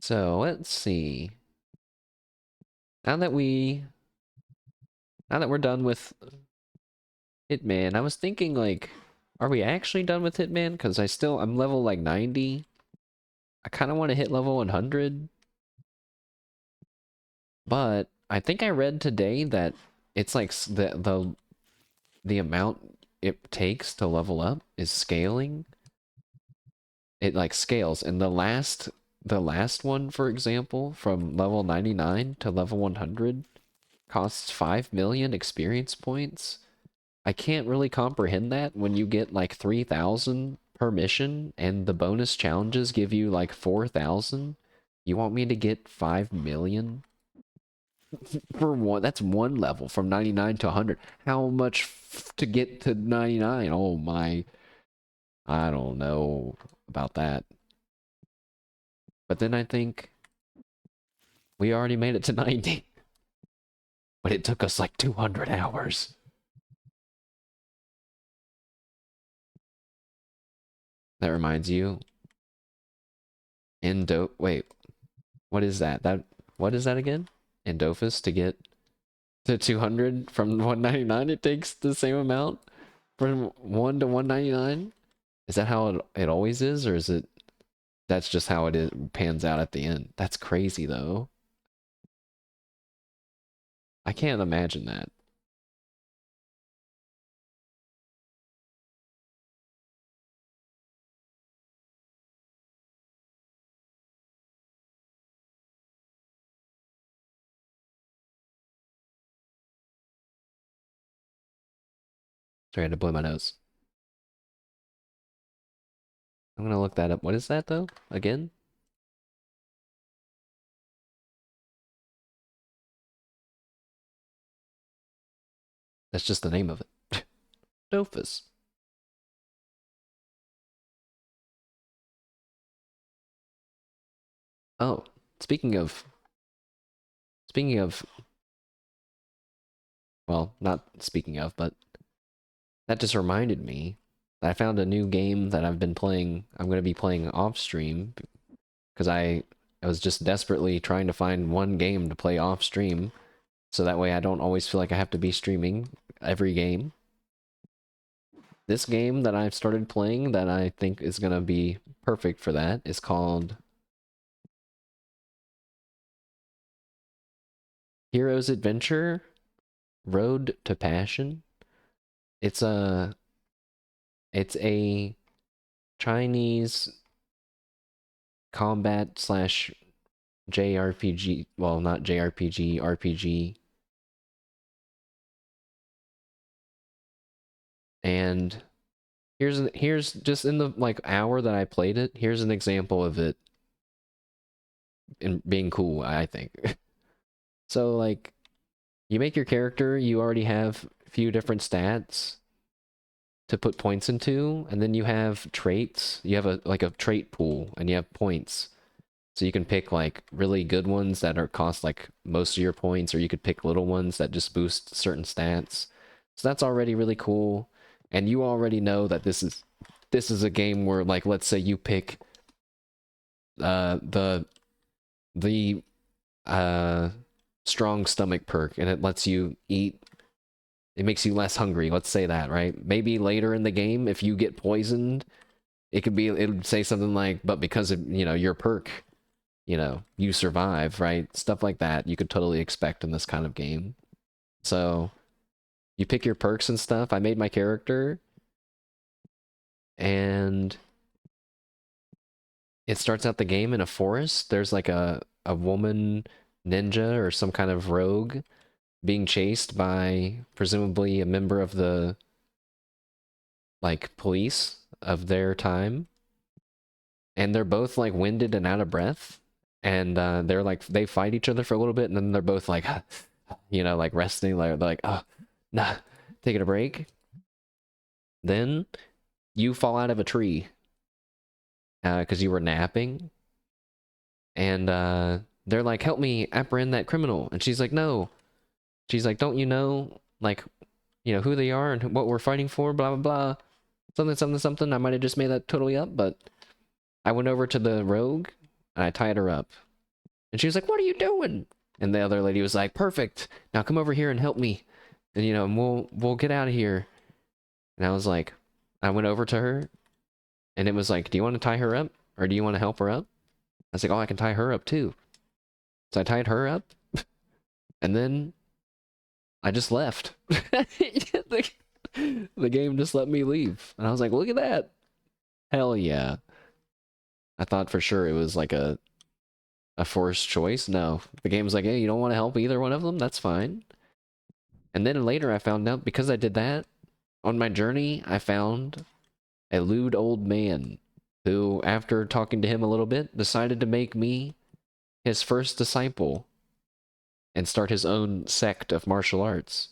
So let's see. Now that we now that we're done with Hitman, I was thinking like, are we actually done with Hitman? Because I'm level like 90. I kind of want to hit level 100, but I think I read today that it's like the amount it takes to level up is scaling. It like scales, and the last one, for example, from level 99 to level 100 costs 5 million experience points. I can't really comprehend that when you get like 3,000 per mission and the bonus challenges give you like 4,000. You want me to get 5 million for one? That's one level from 99 to 100. How much to get to 99? Oh my, I don't know about that. But then I think we already made it to 90. But it took us like 200 hours. That reminds you, wait, what is that? What is that again? Endofus to get to 200 from 199, it takes the same amount from 1 to 199? Is that how it always is, or is it that's just how pans out at the end? That's crazy though. I can't imagine that. Sorry, I had to blow my nose. I'm gonna look that up. What is that though? Again? That's just the name of it. Dofus. Oh, speaking of speaking of well, not speaking of, but that just reminded me that I found a new game that I've been playing. I'm going to be playing off stream because I was just desperately trying to find one game to play off stream so that way I don't always feel like I have to be streaming every game. This game that I've started playing that I think is going to be perfect for that is called Hero's Adventure Road to Passion. It's a it's a Chinese combat slash JRPG, well, not JRPG, RPG. And here's just in the like hour that I played it, here's an example of it in being cool, I think. So like you make your character, you already have a few different stats to put points into, and then you have traits. You have a trait pool and you have points. So you can pick like really good ones that are cost like most of your points, or you could pick little ones that just boost certain stats. So that's already really cool. And you already know that this is a game where like let's say you pick the uh strong stomach perk and it lets you eat, it makes you less hungry, let's say that, right? Maybe later in the game if you get poisoned, it'd say something like, but because of, your perk, you survive, right? Stuff like that you could totally expect in this kind of game. So you pick your perks and stuff. I made my character And it starts out the game in a forest. There's like a woman ninja or some kind of rogue being chased by presumably a member of the like police of their time, and they're both like winded and out of breath, and they're like they fight each other for a little bit, and then they're both like like resting, like they're like, oh nah, taking a break. Then you fall out of a tree because you were napping, and they're like, help me apprehend that criminal, and she's like, no. She's like, don't you know, like, who they are and what we're fighting for, blah blah blah, something something something. I might have just made that totally up, but I went over to the rogue and I tied her up. And she was like, what are you doing? And the other lady was like, perfect. Now come over here and help me. And and we'll get out of here. And I was like, I went over to her and it was like, do you want to tie her up? Or do you want to help her up? I was like, oh, I can tie her up too. So I tied her up. And then I just left. the, the game just let me leave. And I was like, look at that. Hell yeah. I thought for sure it was like a forced choice. No, the game's like, hey, you don't want to help either one of them? That's fine. And then later I found out because I did that, on my journey, I found a lewd old man who, after talking to him a little bit, decided to make me his first disciple and start his own sect of martial arts.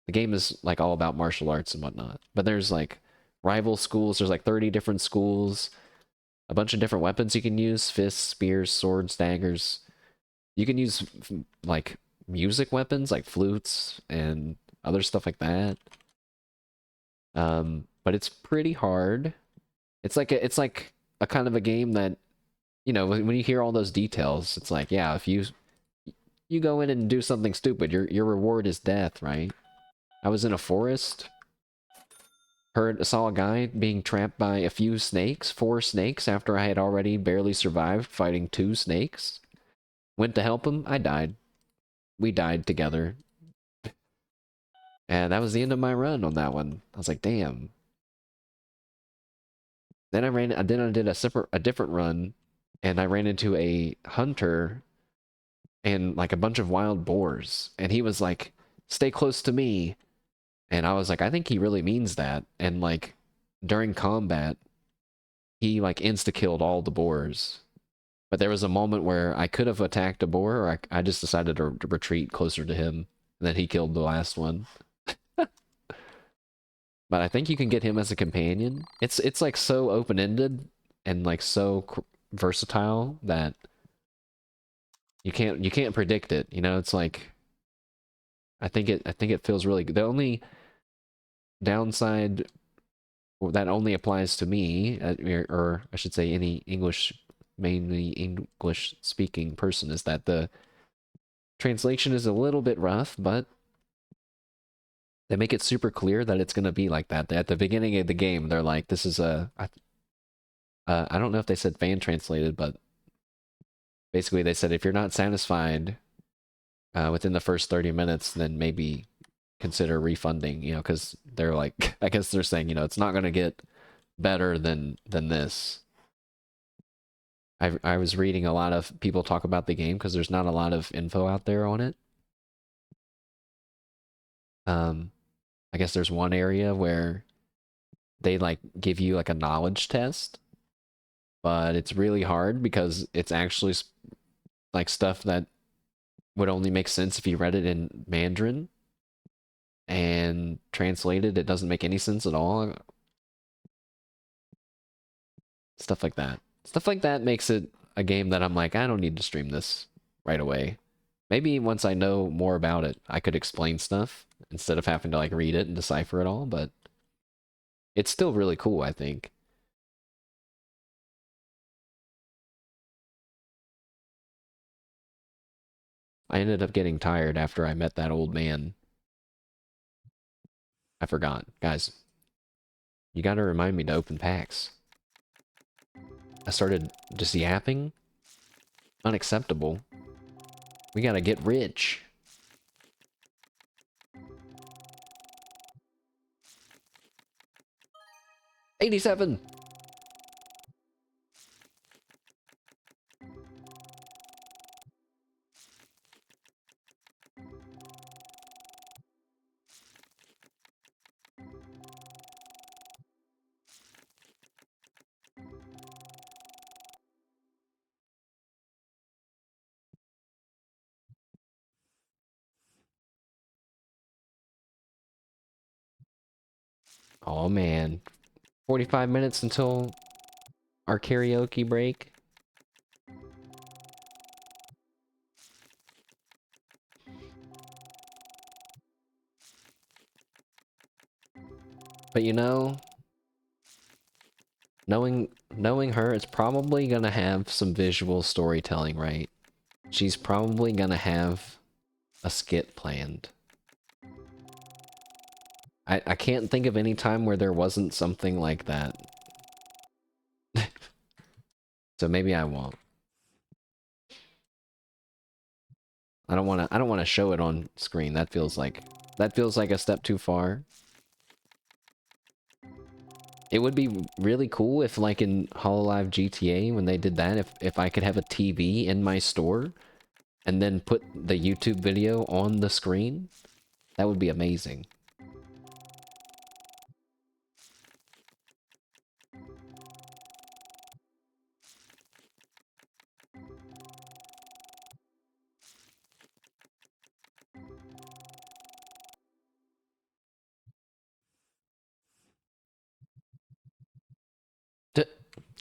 The game is like all about martial arts and whatnot. But there's like rival schools, there's like 30 different schools, a bunch of different weapons you can use, fists, spears, swords, daggers. You can use like music weapons like flutes and other stuff like that. But it's pretty hard. It's like a kind of a game that, when you hear all those details, it's like, yeah, if you go in and do something stupid, your reward is death, right? I was in a forest, saw a guy being trapped by a few snakes, 4 snakes, after I had already barely survived fighting 2 snakes. Went to help him, I died. We died together. And that was the end of my run on that one. I was like, damn. Then I did a different run, and I ran into a hunter and like a bunch of wild boars, and he was like, "Stay close to me," and I was like, "I think he really means that." And like during combat, he like insta killed all the boars. But there was a moment where I could have attacked a boar, or I just decided to retreat closer to him, and then he killed the last one. But I think you can get him as a companion. It's like so open-ended and like so versatile that you can't predict it. It's like I think it feels really good. The only downside that only applies to me, or I should say any mainly English speaking person, is that the translation is a little bit rough, but they make it super clear that it's going to be like that. At the beginning of the game, they're like, this is I don't know if they said fan translated, but basically they said if you're not satisfied within the first 30 minutes, then maybe consider refunding, because they're like, I guess they're saying, it's not going to get better than this. I was reading a lot of people talk about the game because there's not a lot of info out there on it. I guess there's one area where they like give you like a knowledge test, but it's really hard because it's actually like stuff that would only make sense if you read it in Mandarin, and translated it doesn't make any sense at all. Stuff like that. Stuff like that makes it a game that I'm like, I don't need to stream this right away. Maybe once I know more about it, I could explain stuff instead of having to like read it and decipher it all, but it's still really cool, I think. I ended up getting tired after I met that old man. I forgot. Guys, you gotta remind me to open packs. I started just yapping. Unacceptable. We gotta get rich. 87! Oh man. 45 minutes until our karaoke break. But you know, knowing her, it's probably gonna have some visual storytelling, right? She's probably gonna have a skit planned. I can't think of any time where there wasn't something like that. So maybe I won't. I don't wanna show it on screen. That feels like a step too far. It would be really cool if, like in Hololive GTA, when they did that, if I could have a TV in my store and then put the YouTube video on the screen. That would be amazing.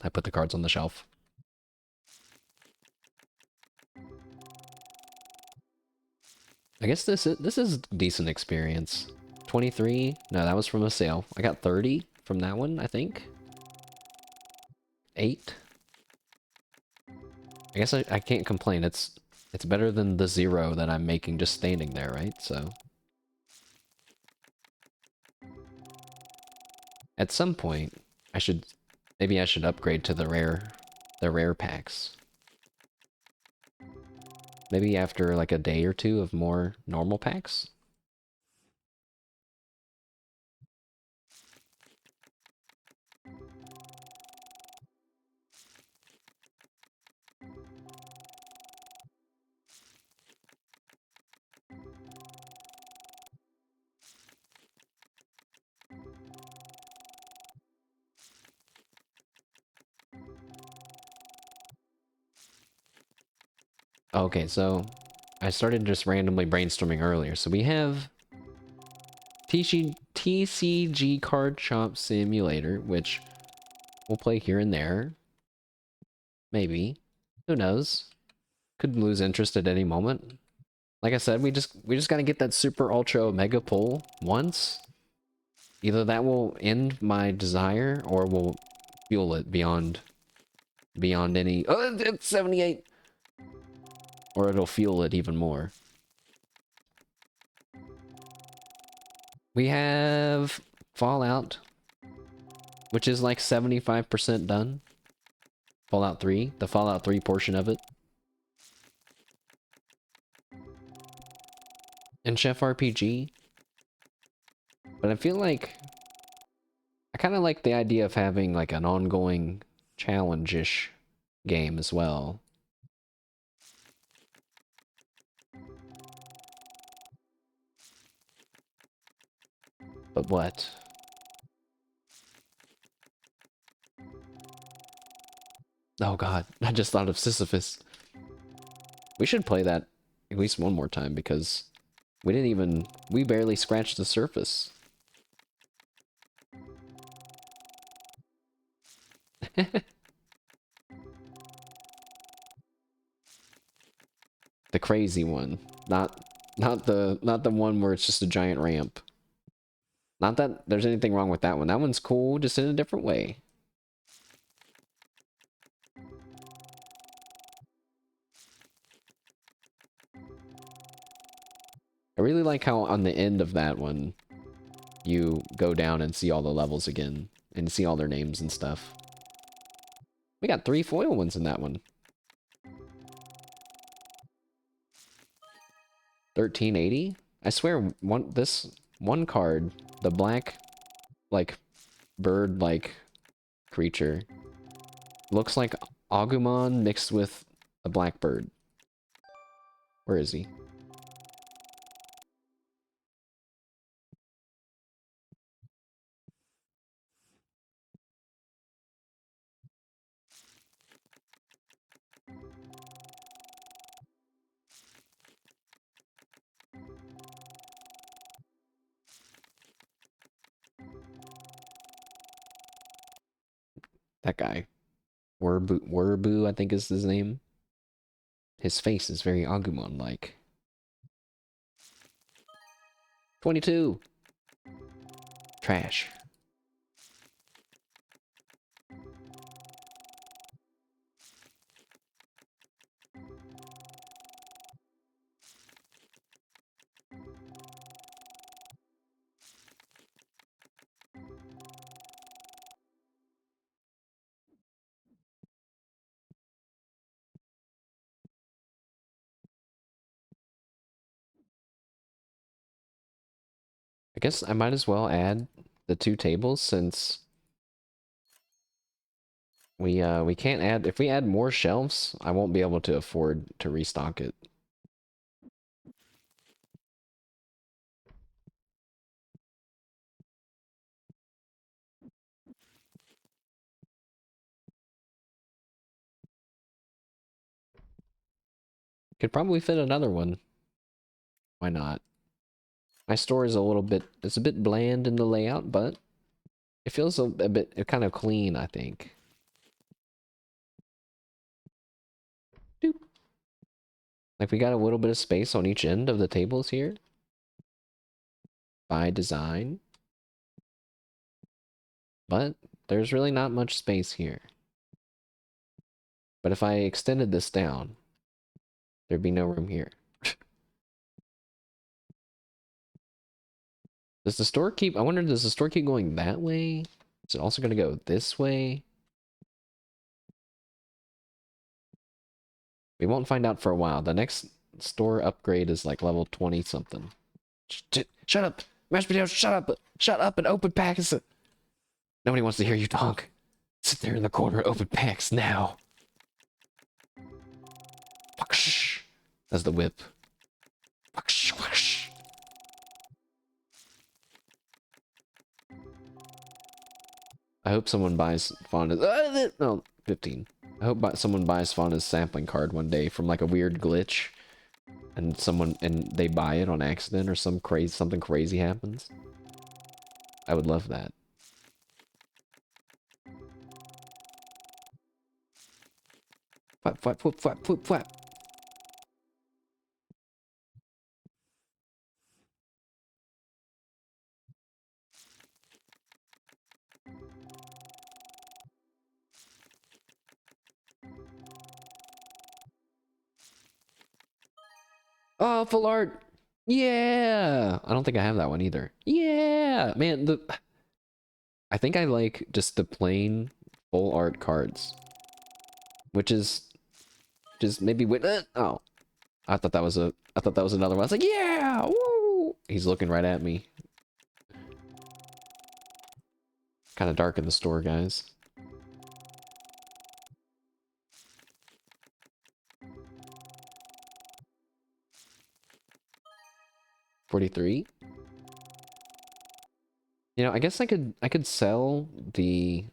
I put the cards on the shelf. I guess this is decent experience. 23? No, that was from a sale. I got 30 from that one, I think. 8? I guess I can't complain. It's better than the 0 that I'm making just standing there, right? So at some point, maybe I should upgrade to the rare packs. Maybe after like a day or two of more normal packs. Okay, so I started just randomly brainstorming earlier. So we have TCG Card Shop Simulator, which we'll play here and there. Maybe. Who knows? Could lose interest at any moment. Like I said, we just gotta get that super ultra mega pull once. Either that will end my desire or will fuel it beyond any. Oh, it's 78! Or it'll fuel it even more. We have Fallout, which is like 75% done. Fallout 3, the Fallout 3 portion of it. And Chef RPG. But I feel like I kind of like the idea of having like an ongoing challenge-ish game as well. But what? Oh god, I just thought of Sisyphus. We should play that at least one more time because we barely scratched the surface. The crazy one, not the one where it's just a giant ramp. Not that there's anything wrong with that one. That one's cool, just in a different way. I really like how on the end of that one, you go down and see all the levels again, and see all their names and stuff. We got 3 foil ones in that one. 1380? I swear, this one card, the black, like, bird, like, creature. Looks like Agumon mixed with a blackbird. Where is he? That guy. Werbu, I think is his name. His face is very Agumon-like. 22! Trash. I guess I might as well add the 2 tables since we can't add, if we add more shelves, I won't be able to afford to restock it. Could probably fit another one. Why not? My store is it's a bit bland in the layout, but it feels a bit kind of clean, I think. Doop. Like we got a little bit of space on each end of the tables here. By design. But there's really not much space here. But if I extended this down, there'd be no room here. Does the store keep... I wonder, does the store keep going that way? Is it also going to go this way? We won't find out for a while. The next store upgrade is like level 20 something. Shut up! Mashed potatoes, shut up! Shut up and open packs! Nobody wants to hear you talk. Sit there in the corner, open packs now. That's the whip. I hope someone buys Fauna's... no, 15. I hope someone buys Fauna's sampling card one day from like a weird glitch. And they buy it on accident or something crazy happens. I would love that. Flap, flap, flip, flap, flip, flap. Oh, full art! Yeah! I don't think I have that one either. Yeah! Man, I think I like just the plain full art cards. Which is... just maybe... oh. I thought that was another one. I was like, yeah! Woo! He's looking right at me. Kind of dark in the store, guys. $43. You know, I guess I could sell these,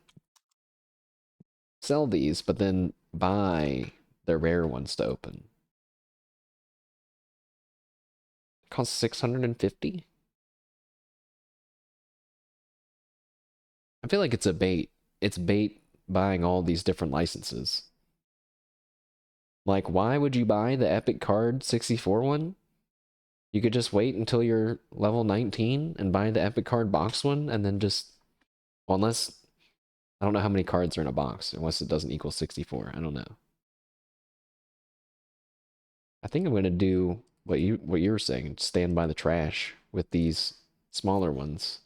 but then buy the rare ones to open. It costs 650. I feel like it's a bait. It's bait buying all these different licenses. Like, why would you buy the Epic Card 64 one? You could just wait until you're level 19 and buy the Epic Card box one, and then just... well, unless... I don't know how many cards are in a box, unless it doesn't equal 64. I don't know. I think I'm gonna do what you were saying, stand by the trash with these smaller ones.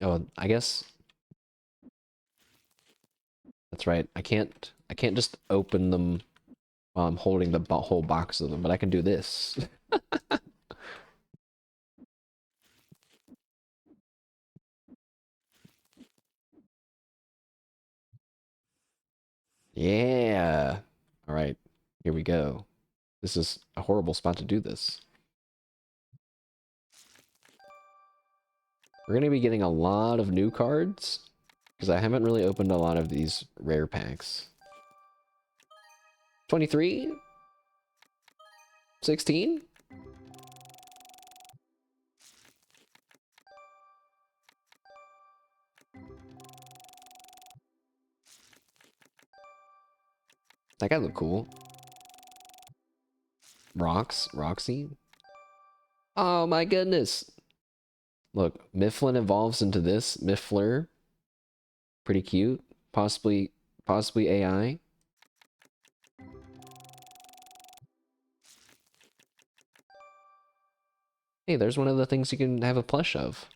Oh, I guess that's right. I can't just open them while I'm holding the whole box of them, but I can do this. Yeah. All right, here we go. This is a horrible spot to do this. We're going to be getting a lot of new cards, because I haven't really opened a lot of these rare packs. 23? 16? That guy look cool. Roxy? Oh my goodness! Look, Mifflin evolves into this. Miffler. Pretty cute. Possibly AI. Hey, there's one of the things you can have a plush of.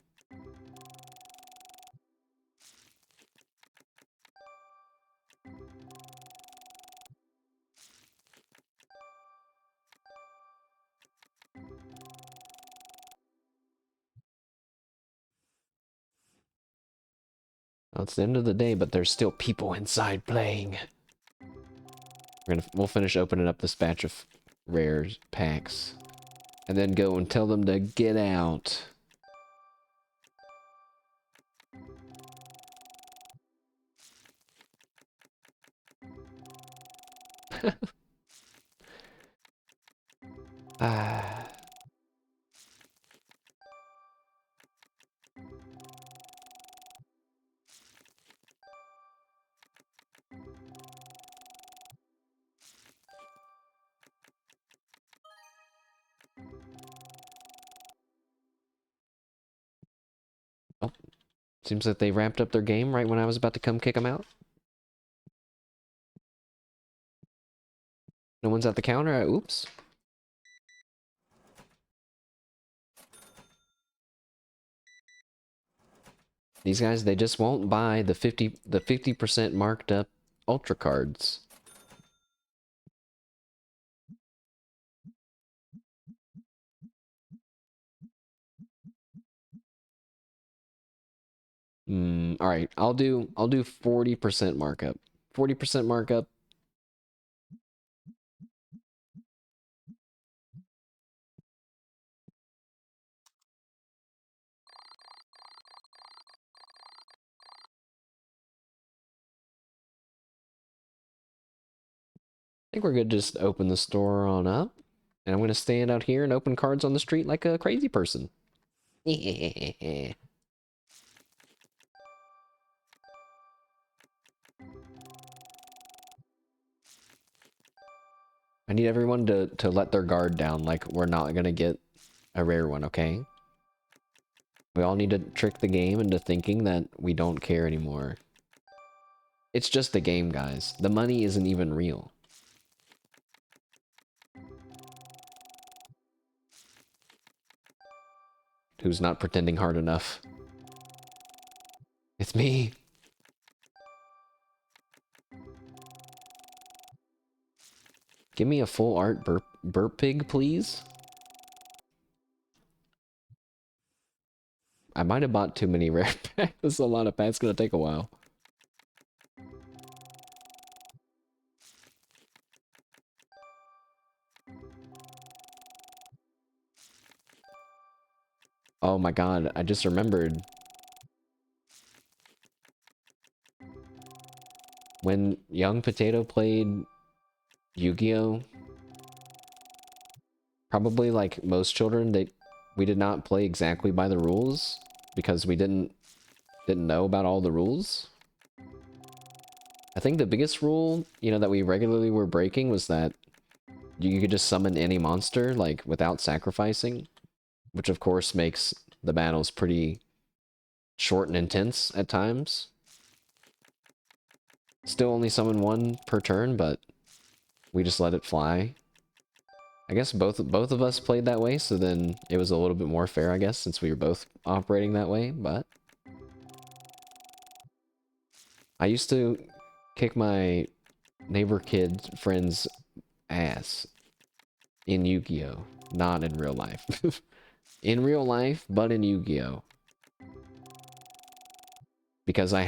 Well, it's the end of the day, but there's still people inside playing. We'll finish opening up this batch of rare packs. And then go and tell them to get out. Ah. Oh, seems that they wrapped up their game right when I was about to come kick them out. No one's at the counter? Oops. These guys, they just won't buy the 50% marked up ultra cards. All right. I'll do 40% markup. 40% markup. I think we're good to just open the store on up. And I'm going to stand out here and open cards on the street like a crazy person. I need everyone to let their guard down, like we're not going to get a rare one, okay? We all need to trick the game into thinking that we don't care anymore. It's just a game, guys. The money isn't even real. Who's not pretending hard enough? It's me. Give me a full art burp pig, please. I might have bought too many rare packs. This is a lot of packs. It's gonna take a while. Oh my god, I just remembered. When Young Potato played Yu-Gi-Oh! Probably like most children, we did not play exactly by the rules because we didn't know about all the rules. I think the biggest rule, you know, that we regularly were breaking was that you could just summon any monster, like, without sacrificing, which of course makes the battles pretty short and intense at times. Still only summon one per turn, but we just let it fly. I guess both of us played that way, so then it was a little bit more fair, I guess, since we were both operating that way, but I used to kick my neighbor kid friend's ass in Yu-Gi-Oh! Not in real life. In real life, but in Yu-Gi-Oh! Because I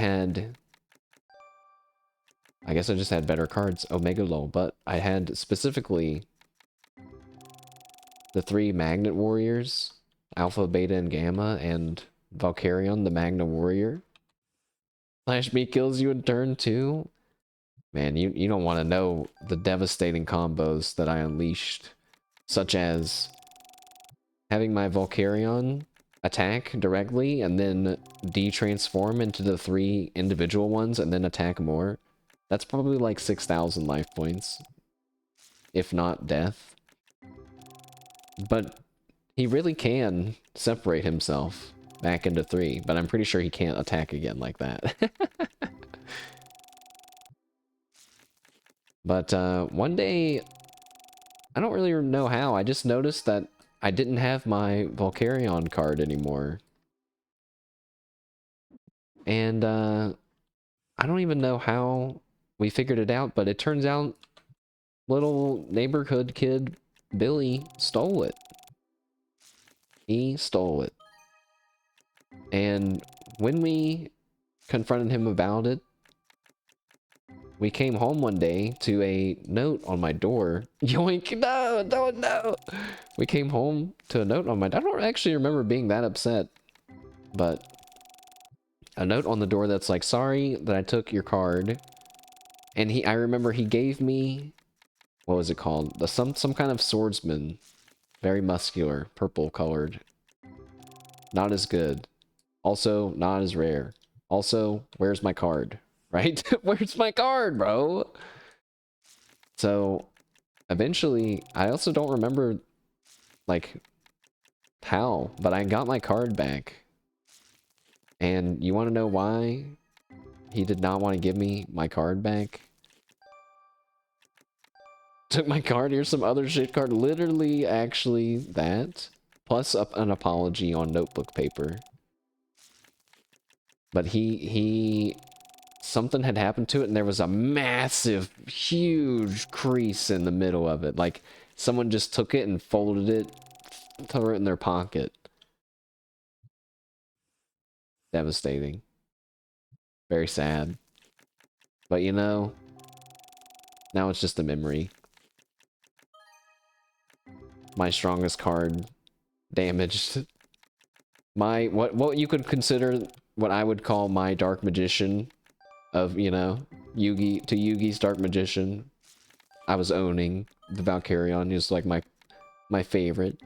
guess I just had better cards, Omega Lol, but I had specifically the 3 Magnet Warriors, Alpha, Beta, and Gamma, and Valkyrion, the Magna Warrior. Flash Me kills you in turn 2. Man, you don't want to know the devastating combos that I unleashed, such as having my Valkyrion attack directly and then de-transform into the 3 individual ones and then attack more. That's probably like 6,000 life points, if not death. But he really can separate himself back into 3, but I'm pretty sure he can't attack again like that. But one day, I don't really know how, I just noticed that I didn't have my Valkyrion card anymore. And I don't even know how we figured it out, but it turns out little neighborhood kid Billy stole it. He stole it. And when we confronted him about it, we came home one day to a note on my door. Yoink! No! Don't no! We came home to a note on my... I don't actually remember being that upset. But a note on the door that's like, sorry that I took your card. And I remember he gave me... What was it called? Some kind of swordsman. Very muscular. Purple colored. Not as good. Also, not as rare. Also, where's my card? Right? Where's my card, bro? So, eventually, I also don't remember, like, how, but I got my card back. And you want to know why he did not want to give me my card back? Took my card, here's some other shit card. Literally, actually, that. Plus an apology on notebook paper. But something had happened to it, and there was a massive, huge crease in the middle of it. Like, someone just took it and folded it, threw it in their pocket. Devastating. Very sad. But you know, now it's just a memory. My strongest card damaged. My, what you could consider, what I would call my Dark Magician of, you know, Yugi's Dark Magician. I was owning the Valkyrion. He was like my favorite.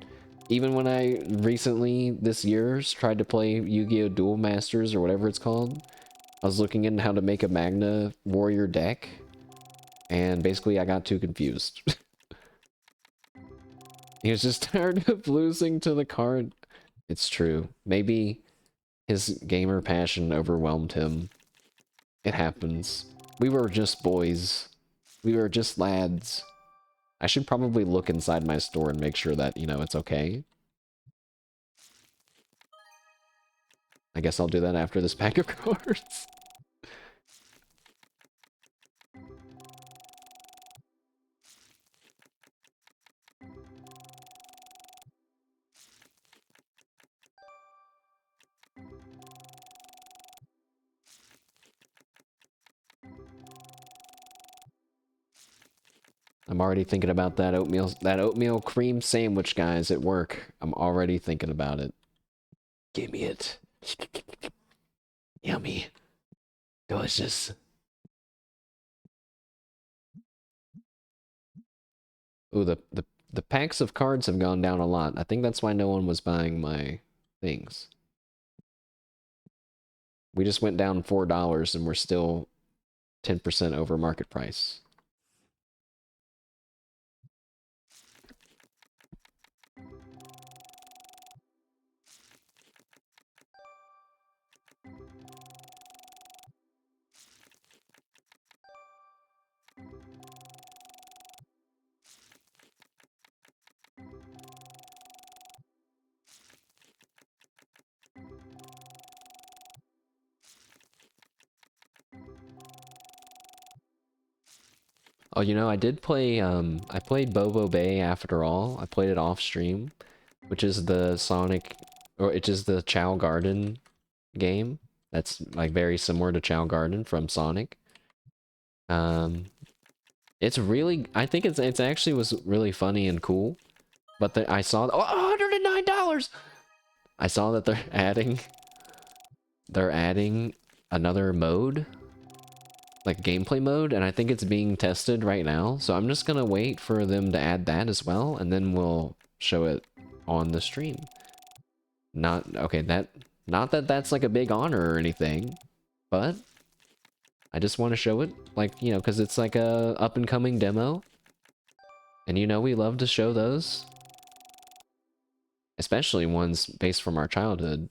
Even when I recently, this year, tried to play Yu-Gi-Oh! Duel Masters or whatever it's called, I was looking into how to make a Magna Warrior deck, and basically I got too confused. He was just tired of losing to the card. It's true. Maybe his gamer passion overwhelmed him. It happens. We were just boys. We were just lads. I should probably look inside my store and make sure that, you know, it's okay. I guess I'll do that after this pack of cards. I'm already thinking about that oatmeal cream sandwich, guys, at work. I'm already thinking about it. Give me it. Yummy. Delicious. Ooh, the packs of cards have gone down a lot. I think that's why no one was buying my things. We just went down $4 and we're still 10% over market price. Oh, you know, I did play, I played Bobo Bay after all. I played it off stream, which is the Sonic, or it is the Chow Garden game. That's like very similar to Chow Garden from Sonic. Um, it's really, I think it's actually was really funny and cool. But I saw, oh, $109! I saw that they're adding another mode, like gameplay mode, and I think it's being tested right now. So I'm just gonna wait for them to add that as well, and then we'll show it on the stream. Okay, not that that's like a big honor or anything, but I just want to show it, like, you know, because it's like a up and coming demo, and you know we love to show those, especially ones based from our childhood.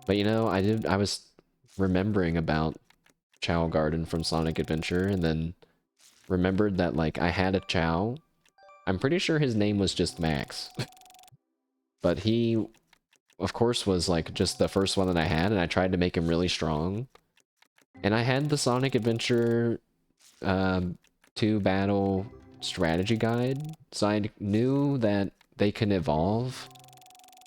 But you know, I was remembering about Chow Garden from Sonic Adventure, and then remembered that, like, I had a Chow. I'm pretty sure his name was just Max. But he, of course, was, like, just the first one that I had, and I tried to make him really strong. And I had the Sonic Adventure 2 battle strategy guide, so I knew that they can evolve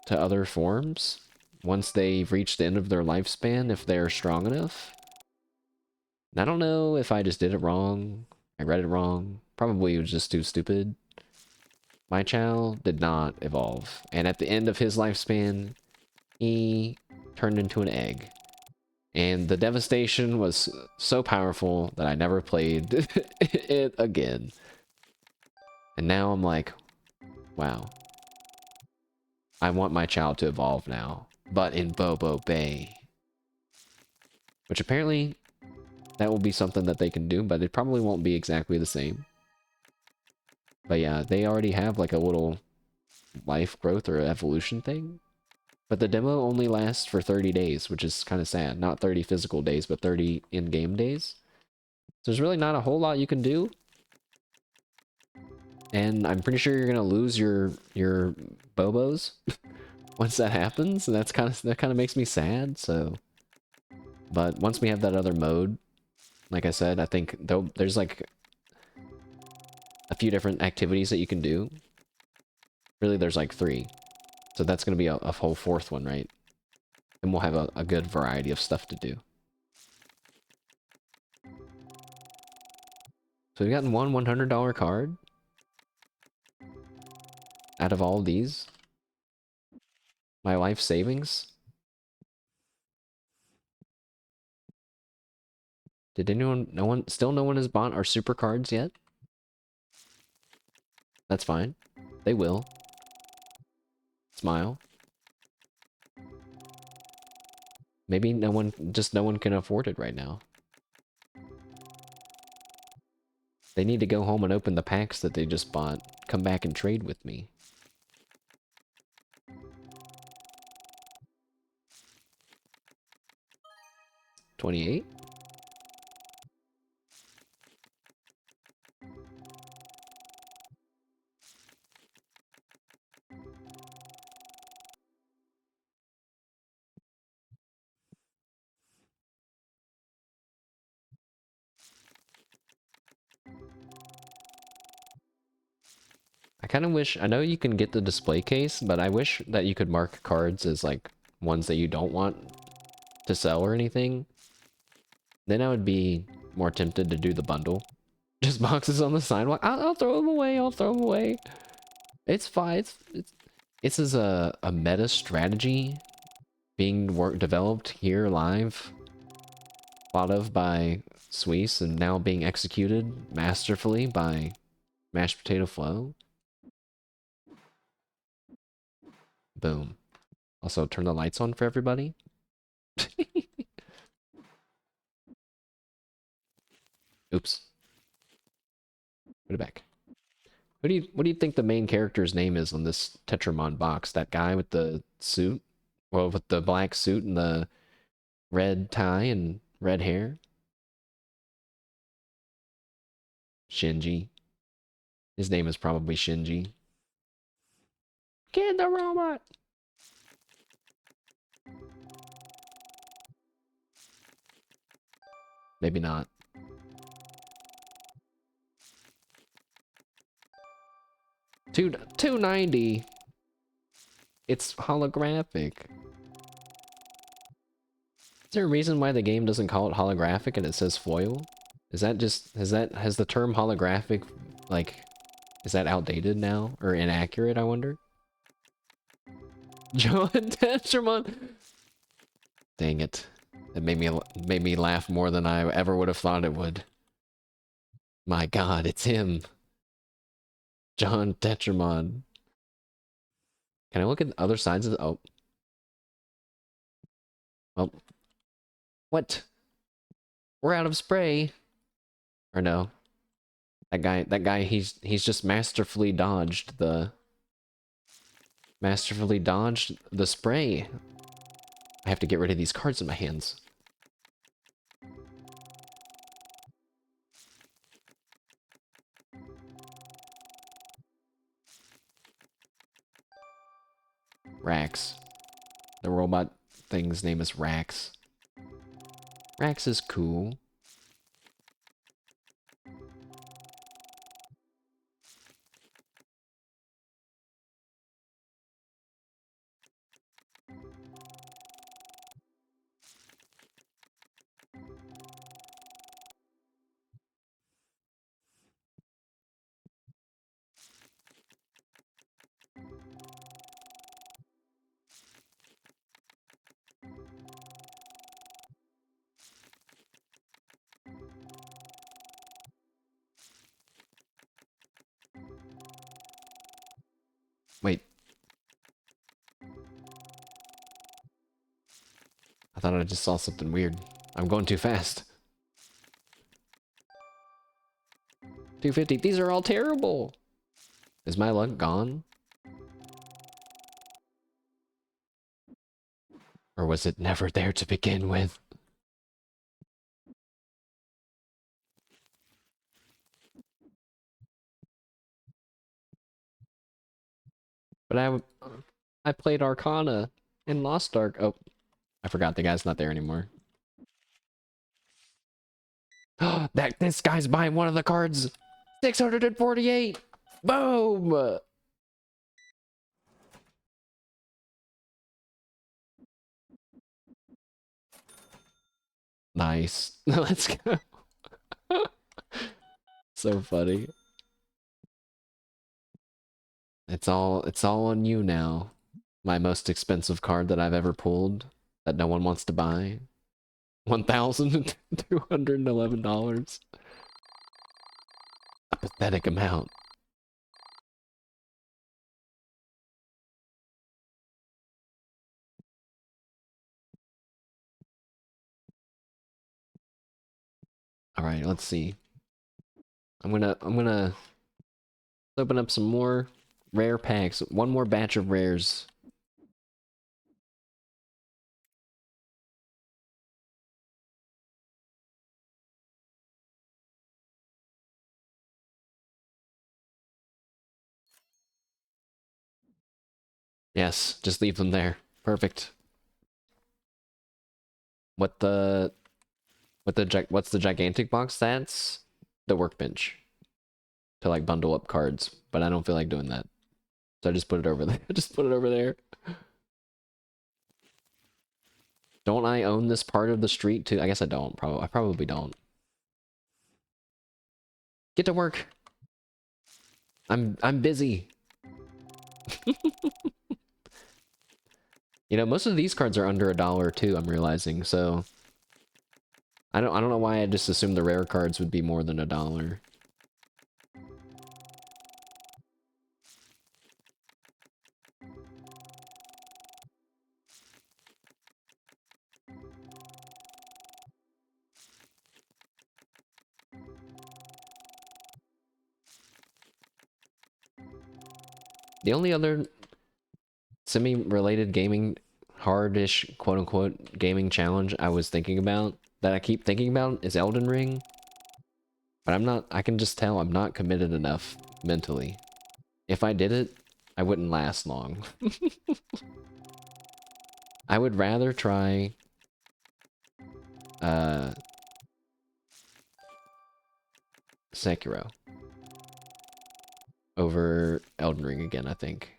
to other forms once they reach the end of their lifespan if they're strong enough. And I don't know if I just did it wrong, I read it wrong, probably it was just too stupid. My Chow did not evolve, and at the end of his lifespan, he turned into an egg. And the devastation was so powerful that I never played it again. And now I'm like, wow. I want my Chow to evolve now, but in Bobo Bay. Which apparently, that will be something that they can do, but it probably won't be exactly the same. But yeah, they already have like a little life growth or evolution thing. But the demo only lasts for 30 days, which is kind of sad. Not 30 physical days, but 30 in-game days. So there's really not a whole lot you can do. And I'm pretty sure you're gonna lose your Bobos once that happens, and that kind of makes me sad. So, but once we have that other mode, like I said, I think there's like a few different activities that you can do. Really, there's like 3, so that's gonna be a whole 4th one, right? And we'll have a good variety of stuff to do. So we've gotten one $100 card out of all these. My life savings. Did anyone, still no one has bought our super cards yet? That's fine. They will. Smile. Maybe no one can afford it right now. They need to go home and open the packs that they just bought. Come back and trade with me. 28? I kind of wish, I know you can get the display case, but I wish that you could mark cards as like ones that you don't want to sell or anything. Then I would be more tempted to do the bundle. Just boxes on the sidewalk. I'll throw them away. I'll throw them away. It's fine. This is a meta strategy being developed here live. Thought of by Suisse and now being executed masterfully by Mashed Potato Flow. Boom. Also, turn the lights on for everybody. Oops. Put it back. What do you think the main character's name is on this Tetramon box? That guy with the suit? Well, with the black suit and the red tie and red hair? Shinji. His name is probably Shinji. Kid the robot! Maybe not. $290. It's holographic. Is there a reason why the game doesn't call it holographic and it says foil? Is that just, has the term holographic, like, is that outdated now? Or inaccurate, I wonder? John Tetramon! Dang it. It made me laugh more than I ever would have thought it would. My god, it's him. John Tetramon. Can I look at the other sides of the... Oh. Well. What? We're out of spray. Or no. That guy, he's just masterfully dodged the spray. I have to get rid of these cards in my hands. Rax. The robot thing's name is Rax. Rax is cool. Wait. I thought I just saw something weird. I'm going too fast. 250. These are all terrible. Is my luck gone? Or was it never there to begin with? But I played Arcana in Lost Ark. Oh, I forgot the guy's not there anymore. This guy's buying one of the cards. 648. Boom. Nice. Let's go. So funny. It's all on you now. My most expensive card that I've ever pulled that no one wants to buy. $1,211. A pathetic amount. All right, let's see. I'm gonna open up some more rare packs. One more batch of rares. Yes, just leave them there. Perfect. What's the gigantic box? That's the workbench to like bundle up cards, but I don't feel like doing that. So I just put it over there. Just put it over there. Don't I own this part of the street too? I guess I don't. I probably don't. Get to work. I'm busy. You know, most of these cards are under $1 too, I'm realizing, so I don't know why I just assumed the rare cards would be more than $1. The only other semi-related gaming, hardish, quote-unquote, gaming challenge I was thinking about, that I keep thinking about, is Elden Ring. But I can just tell I'm not committed enough mentally. If I did it, I wouldn't last long. I would rather try, Sekiro over Elden Ring again, I think.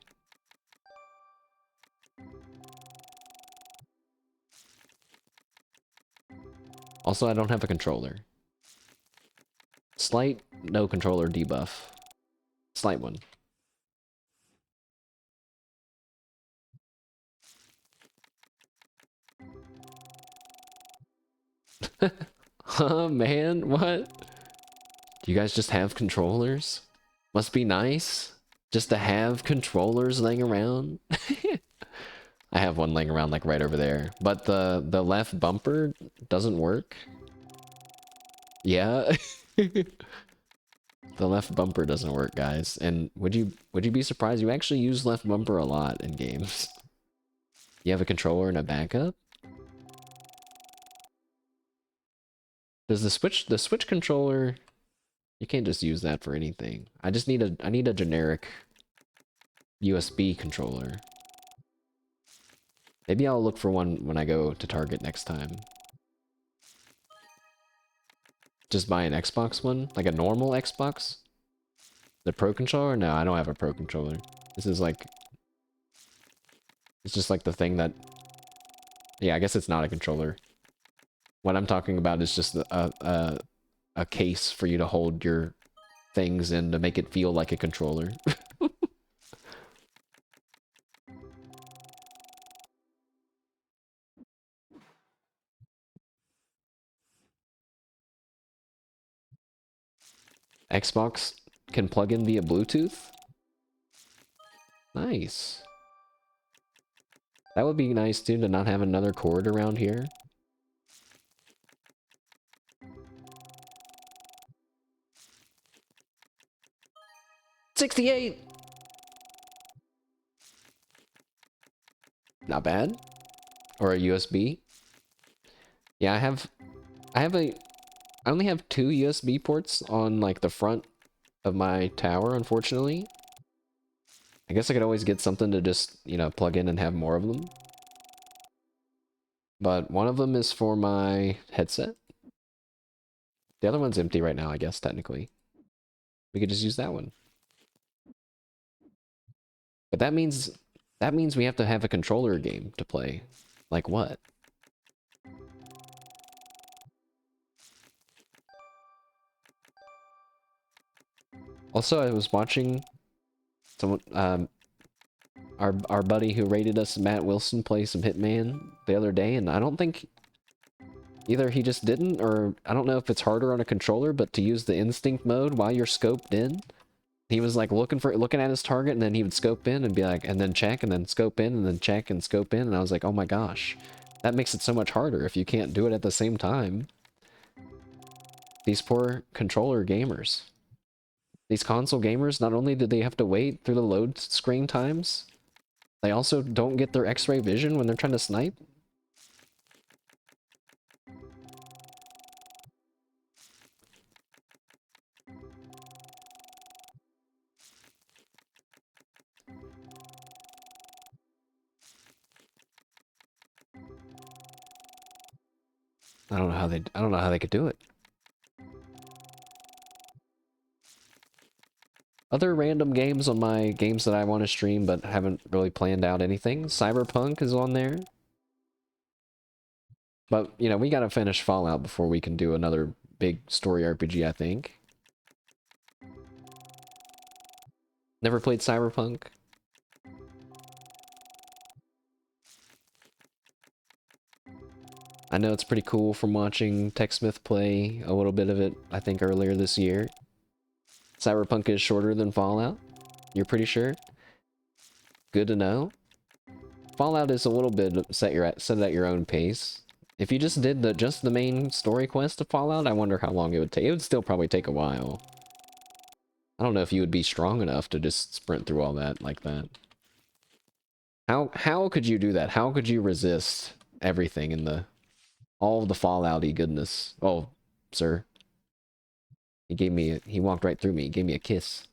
Also, I don't have a controller. Slight no controller debuff. Slight one. Huh, man? What? Do you guys just have controllers? Must be nice just to have controllers laying around. I have one laying around like right over there, but the left bumper doesn't work. Yeah. The left bumper doesn't work, guys. And would you be surprised? You actually use left bumper a lot in games. You have a controller and a backup? Does the Switch controller, you can't just use that for anything. I need a generic USB controller. Maybe I'll look for one when I go to Target next time. Just buy an Xbox one? Like a normal Xbox? The Pro controller? No, I don't have a Pro controller. This is like... It's just like the thing that... Yeah, I guess it's not a controller. What I'm talking about is just a case for you to hold your things in to make it feel like a controller. Xbox can plug in via Bluetooth? Nice. That would be nice too, to not have another cord around here. $68! Not bad. Or a USB. Yeah, I only have 2 USB ports on like the front of my tower, unfortunately. I guess I could always get something to just, you know, plug in and have more of them. But one of them is for my headset. The other one's empty right now, I guess, technically. We could just use that one. But that means we have to have a controller game to play. Like what? Also, I was watching someone, our buddy who rated us, Matt Wilson, play some Hitman the other day, and I don't think either he just didn't, or I don't know if it's harder on a controller, but to use the instinct mode while you're scoped in, he was like looking at his target, and then he would scope in and be like, and then check, and then scope in, and then check and scope in, and I was like, oh my gosh, that makes it so much harder if you can't do it at the same time. These poor controller gamers. These console gamers, not only did they have to wait through the load screen times, they also don't get their X-ray vision when they're trying to snipe. I don't know how they could do it. Other random games on my games that I want to stream but haven't really planned out anything. Cyberpunk is on there. But, you know, we gotta finish Fallout before we can do another big story RPG, I think. Never played Cyberpunk? I know it's pretty cool from watching TechSmith play a little bit of it, I think, earlier this year. Cyberpunk is shorter than Fallout? You're pretty sure? Good to know. Fallout is a little bit set at your own pace. If you just did just the main story quest of Fallout, I wonder how long it would take. It would still probably take a while. I don't know if you would be strong enough to just sprint through all that like that. How could you do that? How could you resist everything in all the Fallout-y goodness? Oh, sir. He walked right through me. He gave me a kiss.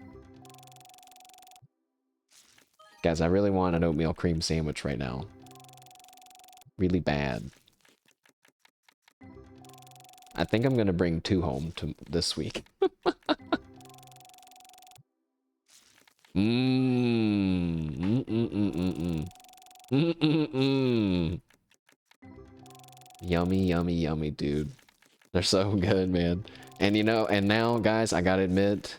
Guys, I really want an oatmeal cream sandwich right now. Really bad. I think I'm gonna bring 2 home to this week. Mmm. Mm-mm-mm-mm-mm. Mm-mm-mm. Yummy, yummy, yummy, dude. They're so good, man. And you know, and now, guys, I gotta admit,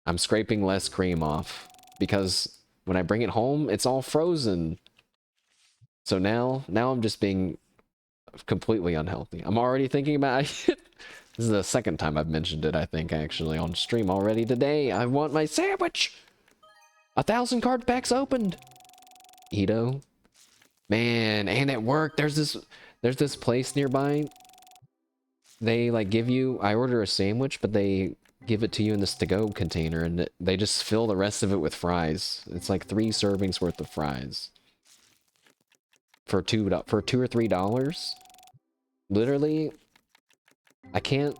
I'm scraping less cream off. Because when I bring it home, it's all frozen. So now I'm just being completely unhealthy. I'm already thinking about it. This is the second time I've mentioned it, I think, actually, on stream already today. I want my sandwich! 1,000 card packs opened! Ito. Man, and at work, there's this place nearby. They, like, give you... I order a sandwich, but they give it to you in this to-go container, and they just fill the rest of it with fries. It's like 3 servings worth of fries. For $2 or $3. Literally, I can't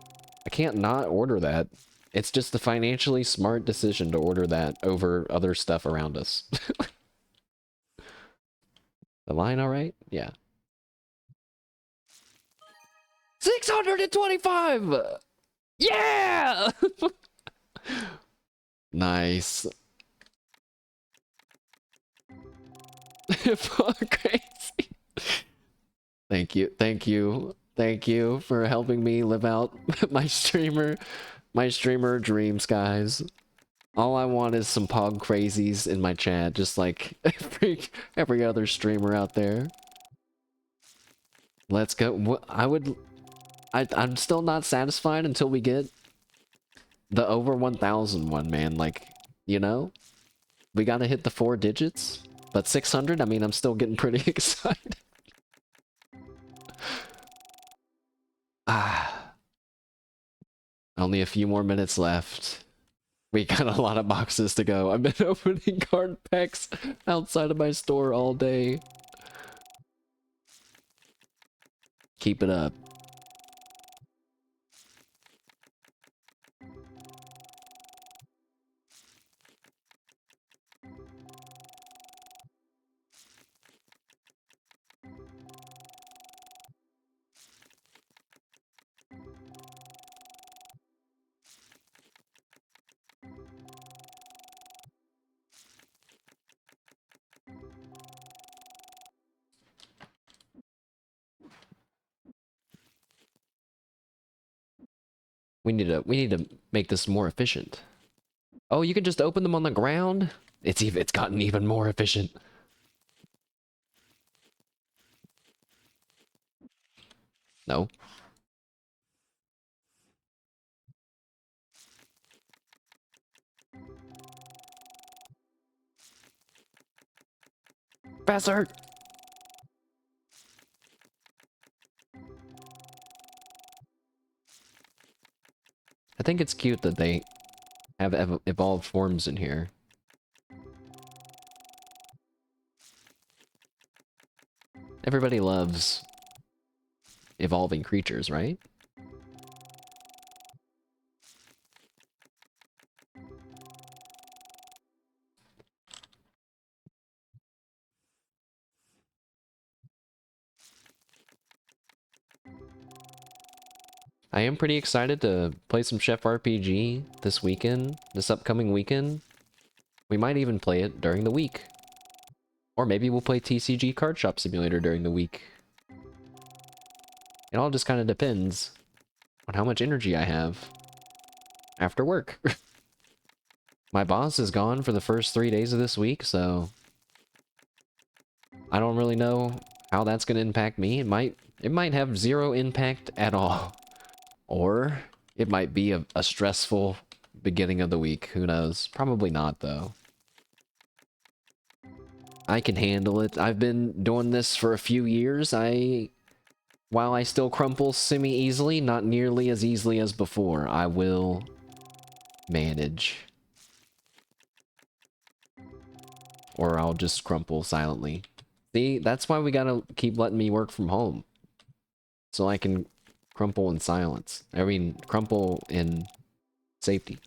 not order that. It's just the financially smart decision to order that over other stuff around us. The line all right? Yeah. 625! Yeah! Nice. Crazy. Thank you. Thank you. Thank you for helping me live out my streamer dreams, guys. All I want is some pog crazies in my chat, just like every other streamer out there. Let's go. I'm still not satisfied until we get the over 1,000 one, man. Like, you know, we gotta hit the 4 digits. But 600, I mean, I'm still getting pretty excited. Ah, only a few more minutes left. We got a lot of boxes to go. I've been opening card packs outside of my store all day. Keep it up. We need to make this more efficient. Oh, you can just open them on the ground? It's gotten even more efficient. No. Faster! I think it's cute that they have evolved forms in here. Everybody loves evolving creatures, right? I am pretty excited to play some Chef RPG this weekend, this upcoming weekend. We might even play it during the week. Or maybe we'll play TCG Card Shop Simulator during the week. It all just kind of depends on how much energy I have after work. My boss is gone for the first 3 days of this week, so I don't really know how that's going to impact me. It might have 0 impact at all. Or it might be a stressful beginning of the week. Who knows? Probably not, though. I can handle it. I've been doing this for a few years. While I still crumple semi-easily, not nearly as easily as before, I will manage. Or I'll just crumple silently. See, that's why we gotta keep letting me work from home. So I can crumple in silence. I mean, crumple in safety.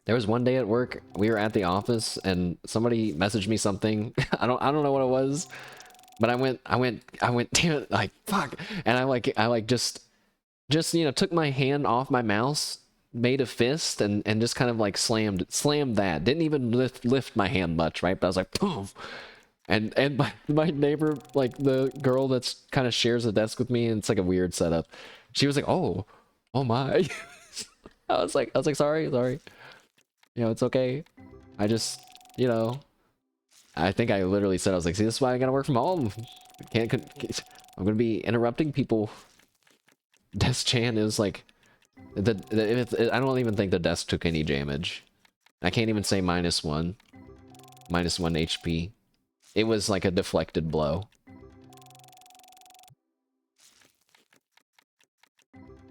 There was one day at work, we were at the office, and somebody messaged me something. I don't know what it was, but I went, damn it, like, fuck. And I just, you know, took my hand off my mouse made a fist and just kind of like slammed that. Didn't even lift my hand much, right? But I was like, boom. And my neighbor, like the girl that's kind of shares a desk with me, and it's like a weird setup. She was like, oh my. I was like, sorry. You know, it's okay. I just, you know, I think I literally said, I was like, see, this is why I gotta work from home. I'm gonna be interrupting people. Desk Chan is like, I don't even think the desk took any damage. I can't even say -1 HP. It was like a deflected blow.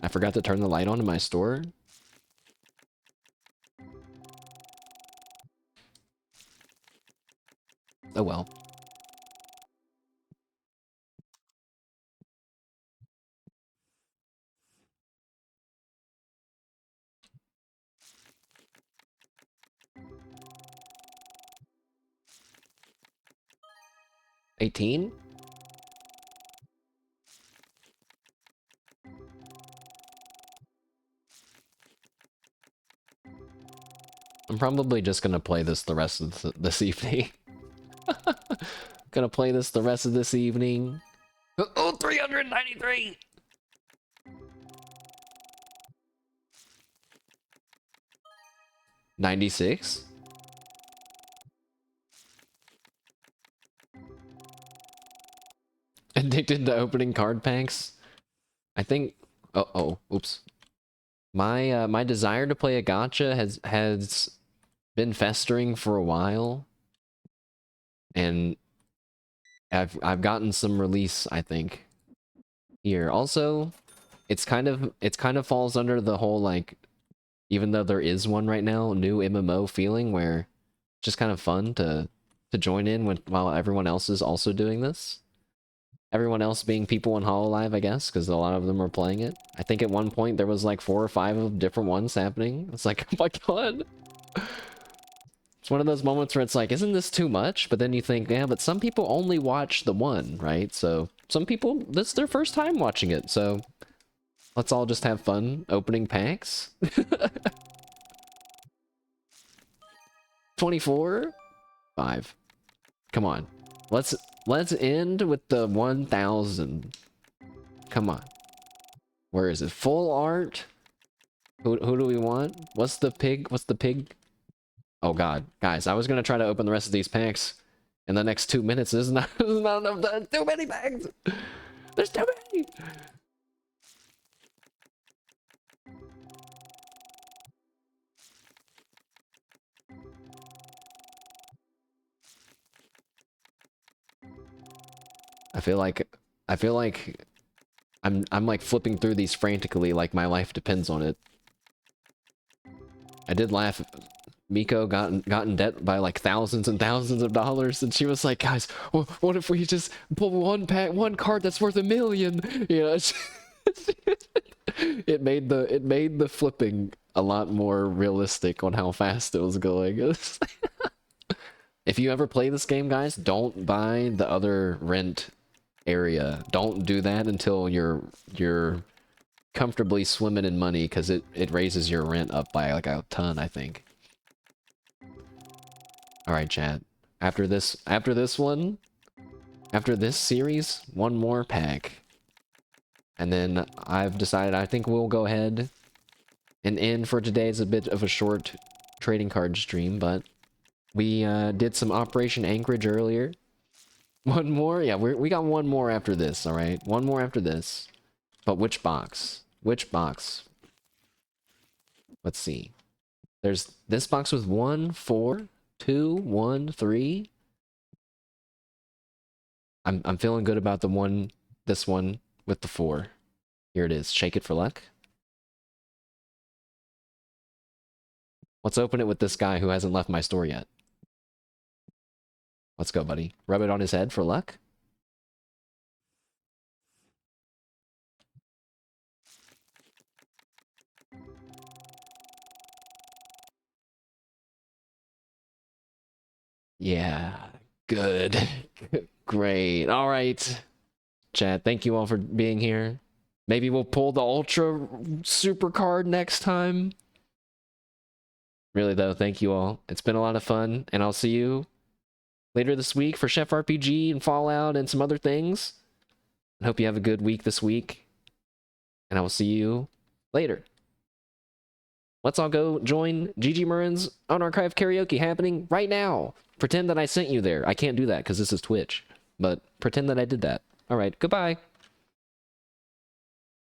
I forgot to turn the light on in my store. Oh well. $18? I'm probably just gonna play this the rest of this evening. Gonna play this the rest of this evening. Oh, 393! 96? Addicted to opening card packs? I think... oops. My desire to play a gacha has been festering for a while. And I've gotten some release, I think, here. Also, it's kind of falls under the whole, like, even though there is one right now, new MMO feeling where it's just kind of fun to join in while everyone else is also doing this. Everyone else being people in Hololive, I guess, because a lot of them are playing it. I think at one point there was like 4 or 5 of different ones happening. It's like, oh my god. It's one of those moments where it's like, isn't this too much? But then you think, yeah, but some people only watch the one, right? So some people, this is their first time watching it. So let's all just have fun opening packs. 24? 5. Come on. Let's end with the 1000. Come on. Where is it? Full art? Who do we want? What's the pig? What's the pig? Oh god. Guys, I was gonna try to open the rest of these packs in the next 2 minutes. This is not enough. There's too many packs! There's too many! I feel like I'm like flipping through these frantically like my life depends on it. I did laugh. Miko got in debt by like thousands and thousands of dollars, and she was like, "Guys, what if we just pull one card that's worth $1 million?" You know, it made the flipping a lot more realistic on how fast it was going. If you ever play this game, guys, don't buy the other rent area. Don't do that until you're comfortably swimming in money, because it raises your rent up by like a ton, I think. Alright, chat. After this one, after this series, one more pack. And then I've decided I think we'll go ahead and end for today. It's a bit of a short trading card stream, but we did some Operation Anchorage earlier. One more? Yeah, we got one more after this, alright? One more after this. But which box? Which box? Let's see. There's this box with 1, 4, 2, 1, 3. I'm feeling good about this one with the 4. Here it is. Shake it for luck. Let's open it with this guy who hasn't left my store yet. Let's go, buddy. Rub it on his head for luck. Yeah, good. Great. All right. Chat, thank you all for being here. Maybe we'll pull the Ultra Super card next time. Really though, thank you all. It's been a lot of fun, and I'll see you later this week for Chef RPG and Fallout and some other things. I hope you have a good week this week, and I will see you later. Let's all go join GG Murren's Unarchived Karaoke happening right now. Pretend that I sent you there. I can't do that because this is Twitch, but pretend that I did that. All right, goodbye.